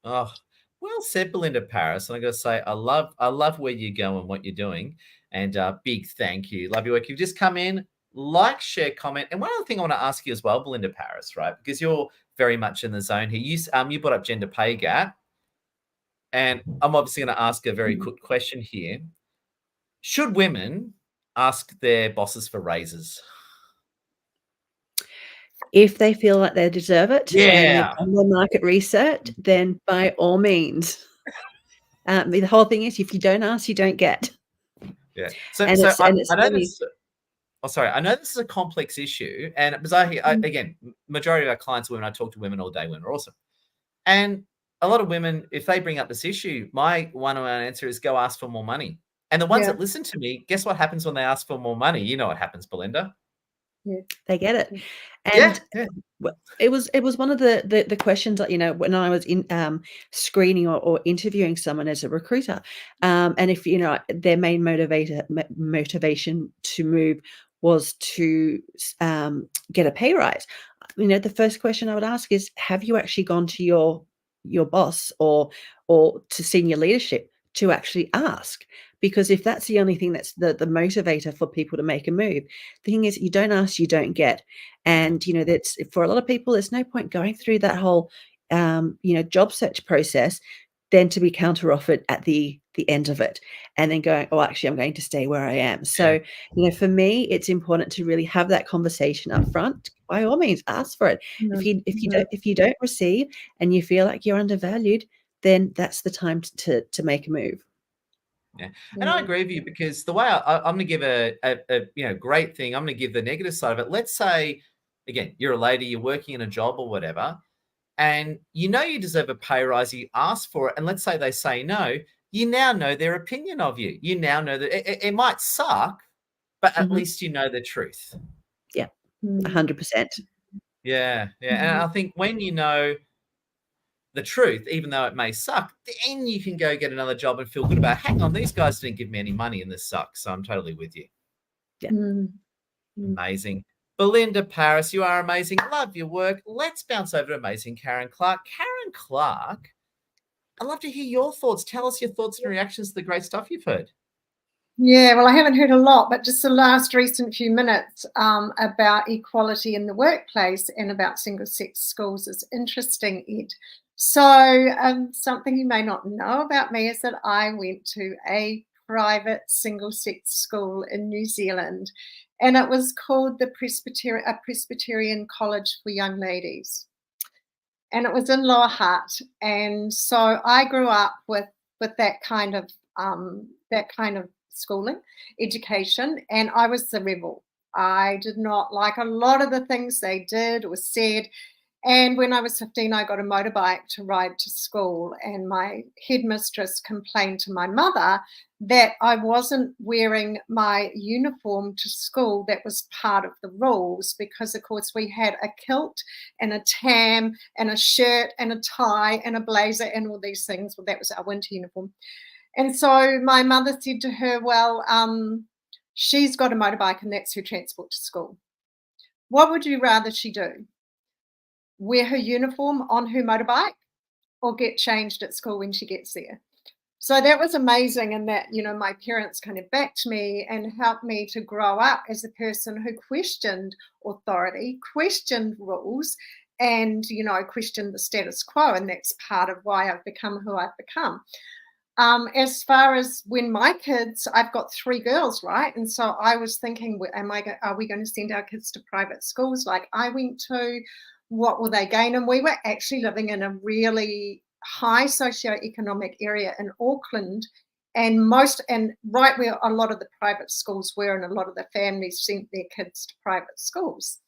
Oh, well said, Belinda Paris. And I got to say, I love where you go and what you're doing. And big thank you. Love your work. You've just come in, like, share, comment. And one other thing I want to ask you as well, Belinda Paris, right? Because you're very much in the zone here. You brought up gender pay gap. And I'm obviously going to ask a very quick question here. Should women ask their bosses for raises? If they feel like they deserve it, and they've Yeah. done their market research, then by all means. The whole thing is, if you don't ask, you don't get. Yeah. And it's I know funny. this. Oh, sorry. I know this is a complex issue, and because again, majority of our clients are women. I talk to women all day. Women are awesome, and a lot of women, if they bring up this issue, my one-on-one answer is go ask for more money. And the ones Yeah. that listen to me, guess what happens when they ask for more money? You know what happens, Belinda. They get it. Yeah. And it was one of the questions that, you know, when I was in screening or interviewing someone as a recruiter, and if, you know, their main motivation to move was to get a pay rise, you know, the first question I would ask is, have you actually gone to your boss or to senior leadership to actually ask? Because if that's the only thing that's the motivator for people to make a move, the thing is, you don't ask, you don't get. And you know, that's, for a lot of people, there's no point going through that whole you know, job search process then to be counter offered at the end of it, and then going, oh, actually I'm going to stay where I am. So you know, for me, it's important to really have that conversation up front. By all means, ask for it. If you don't receive and you feel like you're undervalued, then that's the time to make a move. Yeah. And I agree with you, because the way I'm going to give a you know, great thing, I'm going to give the negative side of it. Let's say, again, you're a lady, you're working in a job or whatever, and you know you deserve a pay rise, you ask for it, and let's say they say no, you now know their opinion of you. You now know that it might suck, but at least you know the truth. Yeah, 100%. Yeah. And I think when you know the truth, even though it may suck, then you can go get another job and feel good about, hang on, these guys didn't give me any money and this sucks. So I'm totally with you. Yeah. Amazing. Belinda Paris, you are amazing. Love your work. Let's bounce over to amazing Karen Clark. Karen Clark, I'd love to hear your thoughts. Tell us your thoughts and reactions to the great stuff you've heard. Yeah, well, I haven't heard a lot, but just the last recent few minutes about equality in the workplace and about single-sex schools is interesting, Ed. So something you may not know about me is that I went to a private single-sex school in New Zealand, and it was called the Presbyterian College for Young Ladies. And it was in Lower Hutt. And so I grew up with that kind of schooling, education, and I was the rebel. I did not like a lot of the things they did or said. And when I was 15, I got a motorbike to ride to school, and my headmistress complained to my mother that I wasn't wearing my uniform to school. That was part of the rules, because of course we had a kilt and a tam and a shirt and a tie and a blazer and all these things. Well, that was our winter uniform. And so my mother said to her, well, she's got a motorbike and that's her transport to school. What would you rather she do? Wear her uniform on her motorbike or get changed at school when she gets there? So that was amazing, and that, you know, my parents kind of backed me and helped me to grow up as a person who questioned authority, questioned rules, and, you know, question the status quo. And that's part of why I've become who I've become. As far as when my kids, I've got 3 girls, right? And so I was thinking, are we going to send our kids to private schools like I went to? What will they gain? And we were actually living in a really high socioeconomic area in Auckland, and right where a lot of the private schools were, and a lot of the families sent their kids to private schools.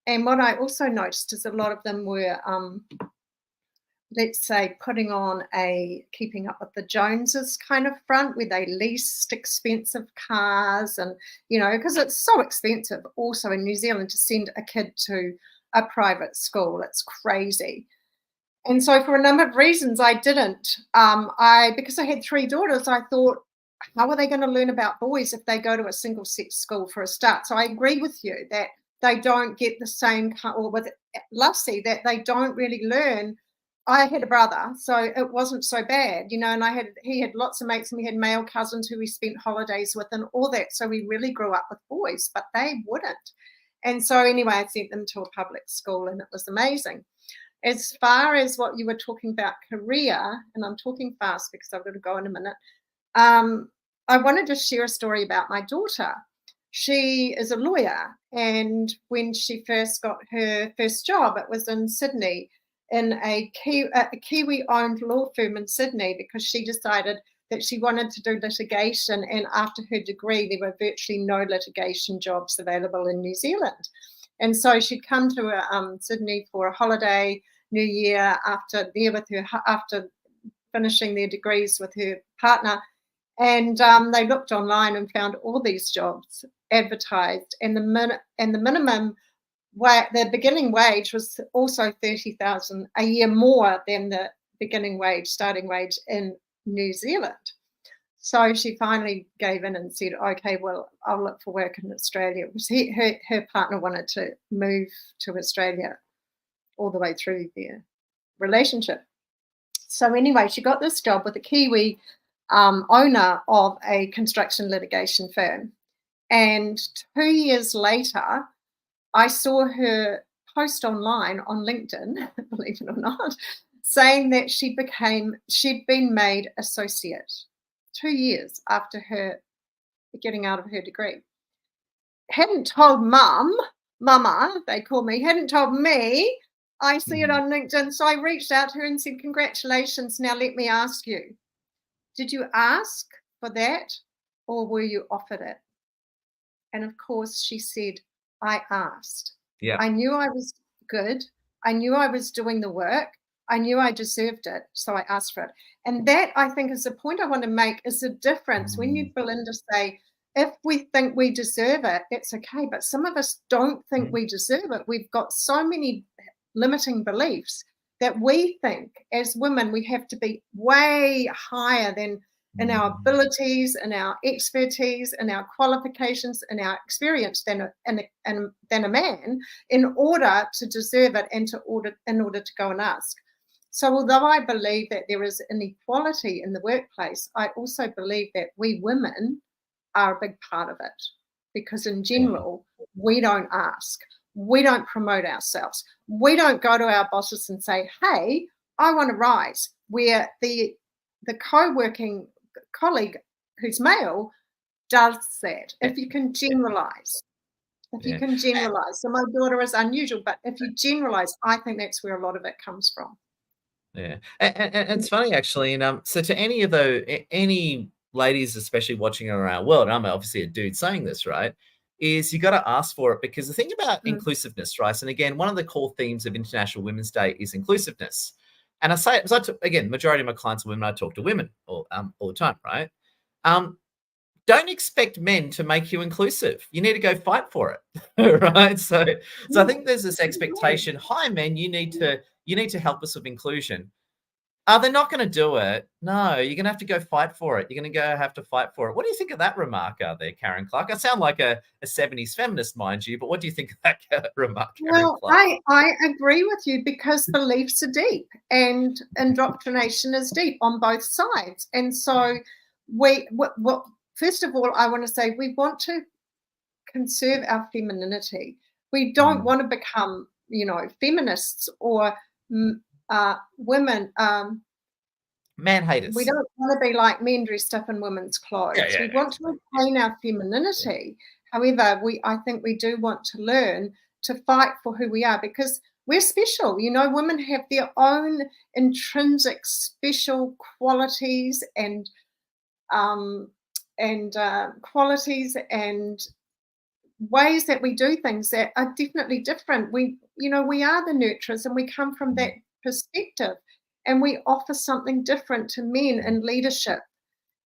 And what I also noticed is a lot of them were let's say, putting on a keeping up with the Joneses kind of front, where they leased expensive cars, and, you know, because it's so expensive also in New Zealand to send a kid to a private school. It's crazy. And so for a number of reasons, I didn't. Because I had 3 daughters, I thought, how are they going to learn about boys if they go to a single-sex school for a start? So I agree with you that they don't get the same, or with Lassie, that they don't really learn. I had a brother, so it wasn't so bad, you know, and he had lots of mates, and we had male cousins who we spent holidays with and all that. So we really grew up with boys, but they wouldn't. And so anyway, I sent them to a public school, and it was amazing. As far as what you were talking about career, and I'm talking fast because I've got to go in a minute, I wanted to share a story about my daughter. She is a lawyer, and when she first got her first job, it was in Sydney, in a Kiwi-owned law firm in Sydney, because she decided that she wanted to do litigation, and after her degree there were virtually no litigation jobs available in New Zealand. And so she'd come to Sydney for a holiday, New Year, after finishing their degrees with her partner, and they looked online and found all these jobs advertised, and the beginning wage was also $30,000 a year more than the starting wage in New Zealand. So she finally gave in and said, okay, well, I'll look for work in Australia. Her partner wanted to move to Australia all the way through their relationship. So anyway, she got this job with a Kiwi owner of a construction litigation firm. And 2 years later, I saw her post online on LinkedIn, believe it or not, saying that she'd been made associate 2 years after her getting out of her degree. Hadn't told Mama, they call me, hadn't told me. I see it on LinkedIn. So I reached out to her and said, congratulations. Now let me ask you, did you ask for that, or were you offered it? And of course she said, I asked. Yeah. I knew I was good. I knew I was doing the work. I knew I deserved it. So I asked for it. And that, I think, is the point I want to make, is the difference. When you, Belinda, say, if we think we deserve it, it's okay. But some of us don't think we deserve it. We've got so many limiting beliefs that we think as women we have to be way higher than in our abilities, and our expertise, and our qualifications, and our experience than a man, in order to deserve it, and in order to go and ask. So although I believe that there is inequality in the workplace, I also believe that we women are a big part of it, because in general, we don't ask. We don't promote ourselves. We don't go to our bosses and say, hey, I want to rise, where the co-working colleague who's male does that. If you can generalize. So my daughter is unusual, but if you generalize, I think that's where a lot of it comes from. Yeah. And it's funny, actually. And so to any ladies, especially watching around our world, and I'm obviously a dude saying this, right, is you got to ask for it, because the thing about inclusiveness, right? And again, one of the core themes of International Women's Day is inclusiveness. And I say, again, majority of my clients are women. I talk to women all the time, right? Don't expect men to make you inclusive. You need to go fight for it, right? So I think there's this expectation. Hi, men, you need to help us with inclusion. They're not going to do it. No, you're going to have to go fight for it. You're going to have to fight for it. What do you think of that remark there, Karen Clark? I sound like a 70s feminist, mind you, but what do you think of that remark, Karen Clark? I agree with you, because beliefs are deep and indoctrination is deep on both sides. And so first of all, I want to say we want to conserve our femininity. We don't want to become feminists or women. Man haters. We don't want to be like men dressed up in women's clothes. We want to retain our femininity. However, I think we do want to learn to fight for who we are, because we're special. Women have their own intrinsic special qualities and qualities and ways that we do things that are definitely different. We are the nurturers, and we come from that perspective, and we offer something different to men in leadership.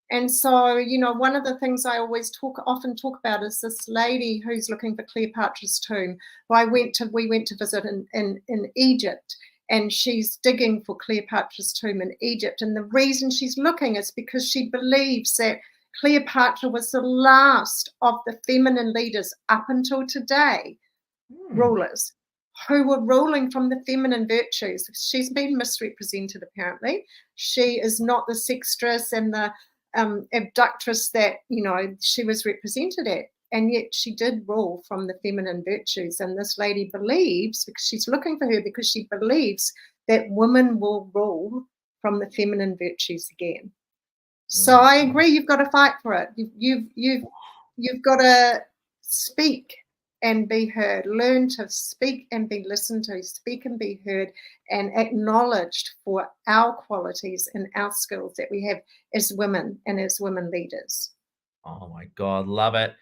And so, one of the things I often talk about is this lady who's looking for Cleopatra's tomb, who we went to visit in Egypt, and she's digging for Cleopatra's tomb in Egypt. And the reason she's looking is because she believes that Cleopatra was the last of the feminine leaders up until today, rulers, who were ruling from the feminine virtues. She's been misrepresented, apparently. She is not the sextress and the abductress that she was represented at, and yet she did rule from the feminine virtues. And this lady believes, because she's looking for her, because she believes that women will rule from the feminine virtues again. So I agree, you've got to fight for it. You've got to speak and be heard. Learn to speak and be listened to, speak and be heard, and acknowledged for our qualities and our skills that we have as women and as women leaders. Oh my God, love it.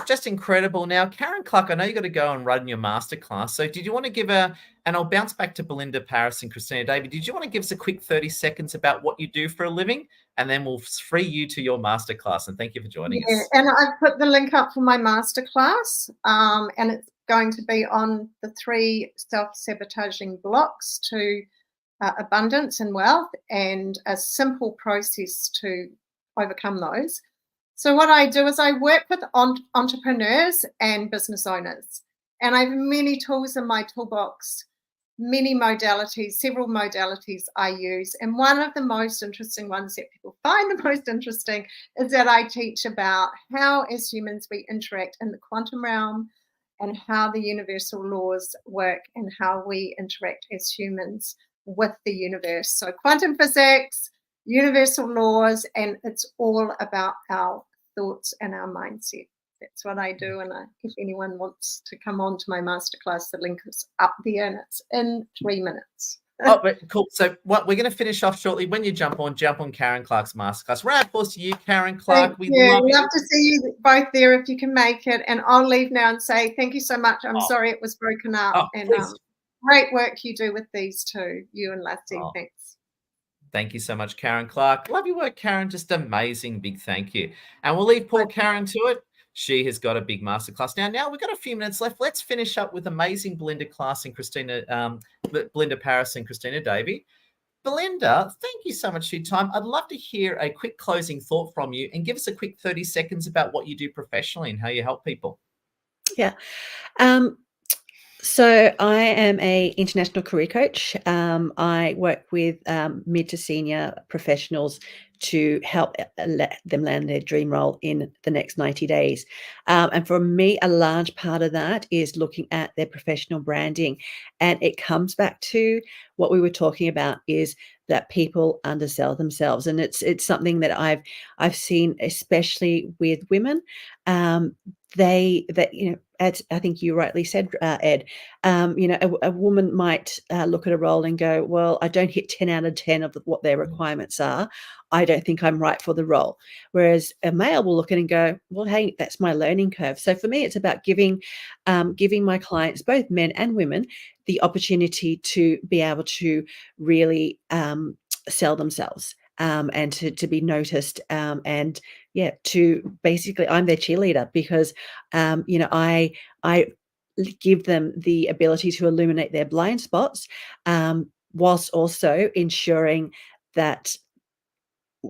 Just incredible. Now, Karen Clark, I know you got to go and run your masterclass. So did you want to give and I'll bounce back to Belinda Paris and Christina Davey. Did you want to give us a quick 30 seconds about what you do for a living? And then we'll free you to your masterclass. And thank you for joining us. And I've put the link up for my masterclass, and it's going to be on the 3 self-sabotaging blocks to abundance and wealth, and a simple process to overcome those. So what I do is I work with entrepreneurs and business owners, and I have many tools in my toolbox, several modalities I use. And one of the most interesting ones that people find the most interesting is that I teach about how, as humans, we interact in the quantum realm, and how the universal laws work, and how we interact as humans with the universe. So quantum physics, universal laws, and it's all about our thoughts and our mindset. That's what I do. And if anyone wants to come on to my masterclass, the link is up there, and it's in 3 minutes. Oh, but cool. So what we're going to finish off shortly. When you jump on Karen Clark's masterclass. Round of applause to you, Karen Clark. We love to see you both there if you can make it. And I'll leave now and say thank you so much. I'm sorry it was broken up. And great work you do with these two, you and Lassie. Thanks. Thank you so much, Karen Clark. Love your work, Karen. Just amazing. Big thank you. And we'll leave poor Karen to it. She has got a big masterclass. Now we've got a few minutes left. Let's finish up with amazing Belinda Paris and Christina Davey. Belinda, thank you so much for your time. I'd love to hear a quick closing thought from you, and give us a quick 30 seconds about what you do professionally and how you help people. Yeah. So I am a international career coach. I work with mid to senior professionals to help let them land their dream role in the next 90 days. And for me, a large part of that is looking at their professional branding. And it comes back to what we were talking about, is that people undersell themselves. And it's something that I've seen, especially with women. As I think you rightly said, Ed, a woman might look at a role and go, well, I don't hit 10 out of 10 of what their requirements are. I don't think I'm right for the role. Whereas a male will look at it and go, well, hey, that's my learning curve. So for me, it's about giving my clients, both men and women, the opportunity to be able to really sell themselves. And to be noticed, and to basically, I'm their cheerleader, because I give them the ability to illuminate their blind spots, whilst also ensuring that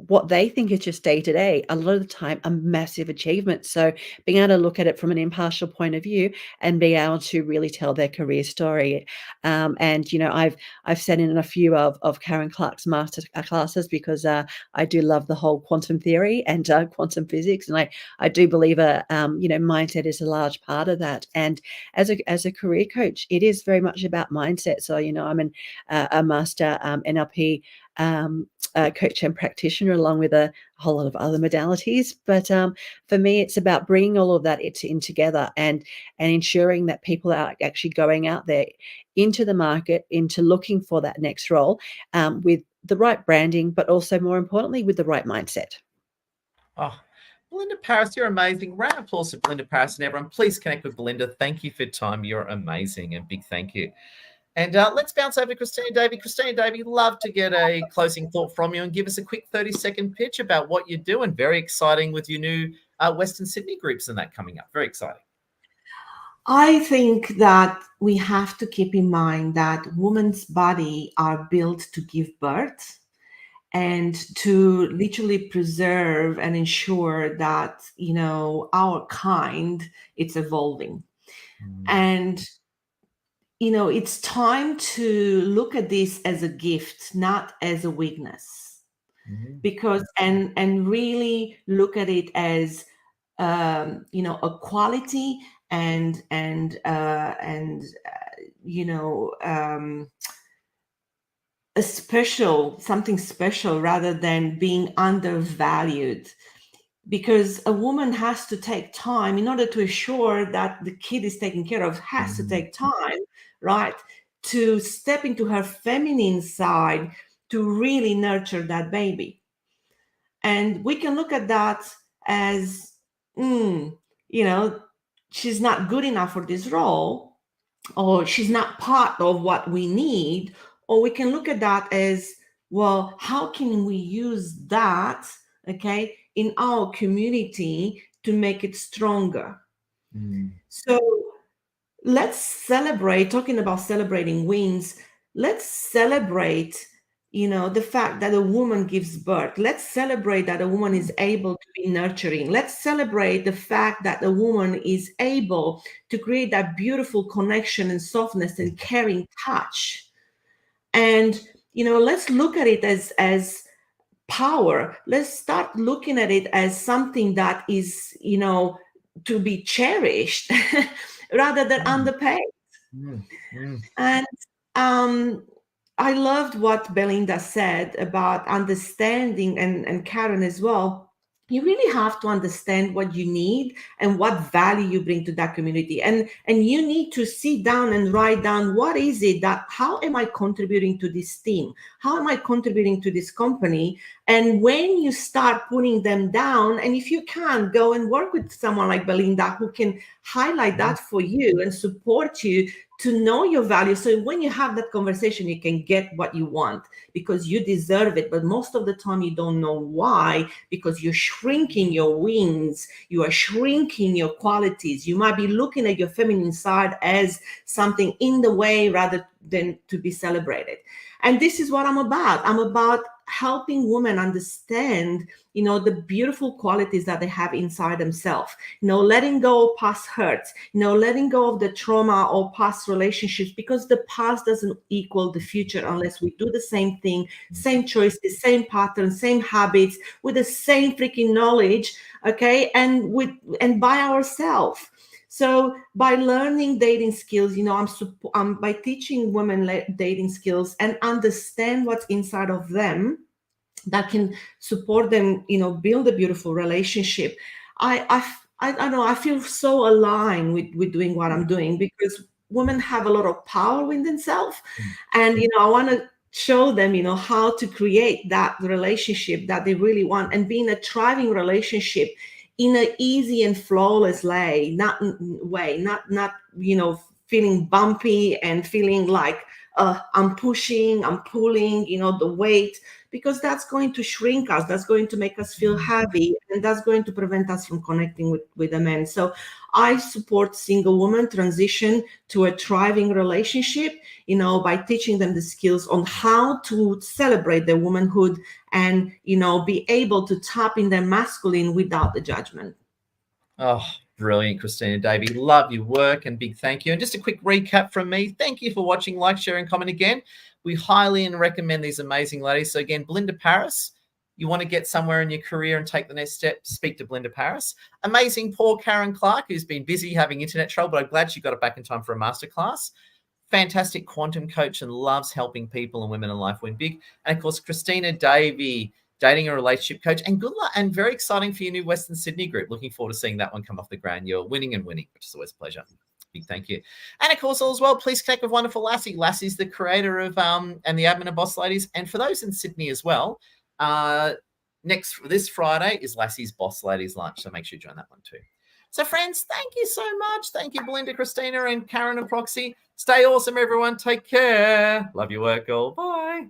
what they think is just day to day, a lot of the time a massive achievement. So being able to look at it from an impartial point of view and be able to really tell their career story. And I've sat in a few of Karen Clark's master classes because I do love the whole quantum theory and quantum physics, and I do believe mindset is a large part of that. And as a career coach, it is very much about mindset. So I'm a master NLP coach and practitioner, along with a whole lot of other modalities. But for me, it's about bringing all of that in together and ensuring that people are actually going out there into the market, into looking for that next role with the right branding, but also more importantly, with the right mindset. Oh, Belinda Paris, you're amazing. Round of applause for Belinda Paris, and everyone, please connect with Belinda. Thank you for your time. You're amazing, and big thank you. And let's bounce over to Christina Davey. Christina Davey, love to get a closing thought from you and give us a quick 30-second pitch about what you're doing. Very exciting with your new Western Sydney groups and that coming up. Very exciting. I think that we have to keep in mind that women's body are built to give birth and to literally preserve and ensure that, our kind, it's evolving. And it's time to look at this as a gift, not as a weakness, because and really look at it as a quality and something special rather than being undervalued. Because a woman has to take time in order to ensure that the kid is taken care of, has to take time, right, to step into her feminine side to really nurture that baby. And we can look at that as, she's not good enough for this role, or she's not part of what we need. Or we can look at that as, well, how can we use that, okay, in our community to make it stronger? So let's celebrate, talking about celebrating wins, let's celebrate, the fact that a woman gives birth. Let's celebrate that a woman is able to be nurturing. Let's celebrate the fact that a woman is able to create that beautiful connection and softness and caring touch. And, let's look at it as power. Let's start looking at it as something that is, to be cherished rather than underpaid. And I loved what Belinda said about understanding, and Karen as well. You really have to understand what you need and what value you bring to that community. And you need to sit down and write down, what is it how am I contributing to this team? How am I contributing to this company? And when you start putting them down, and if you can, go and work with someone like Belinda who can highlight that for you and support you to know your value. So when you have that conversation, you can get what you want because you deserve it. But most of the time you don't know why, because you're shrinking your wings. You are shrinking your qualities. You might be looking at your feminine side as something in the way rather than to be celebrated. And this is what I'm about. I'm about helping women understand, the beautiful qualities that they have inside themselves, letting go of past hurts, letting go of the trauma or past relationships, because the past doesn't equal the future unless we do the same thing, same choices, same patterns, same habits, with the same freaking knowledge, okay, and by ourselves. So by learning dating skills, I'm by teaching women dating skills and understand what's inside of them that can support them, build a beautiful relationship. I don't know, I feel so aligned with doing what I'm doing, because women have a lot of power within themselves. And, I want to show them, how to create that relationship that they really want, and be in a thriving relationship in an easy and flawless way, not feeling bumpy and feeling like, I'm pushing, I'm pulling, the weight, because that's going to shrink us. That's going to make us feel heavy, and that's going to prevent us from connecting with a man. So I support single women transition to a thriving relationship, by teaching them the skills on how to celebrate their womanhood and, be able to tap in their masculine without the judgment. Oh, brilliant, Christina Davey. Love your work and big thank you. And just a quick recap from me. Thank you for watching, like, share, and comment again. We highly recommend these amazing ladies. So again, Belinda Paris, you want to get somewhere in your career and take the next step, speak to Belinda Paris. Amazing poor Karen Clark, who's been busy having internet trouble, but I'm glad she got it back in time for a masterclass. Fantastic quantum coach and loves helping people and women in life win big. And of course, Christina Davey, dating and relationship coach, and good luck, and very exciting for your new Western Sydney group. Looking forward to seeing that one come off the ground. You're winning and winning, which is always a pleasure. Big thank you. And of course, all as well, please connect with wonderful Lassie. Lassie's the creator of and the admin of Boss Ladies. And for those in Sydney as well, this Friday is Lassie's Boss Ladies lunch. So make sure you join that one too. So friends, thank you so much. Thank you, Belinda, Christina, and Karen and Proxy. Stay awesome, everyone. Take care. Love your work, all. Bye.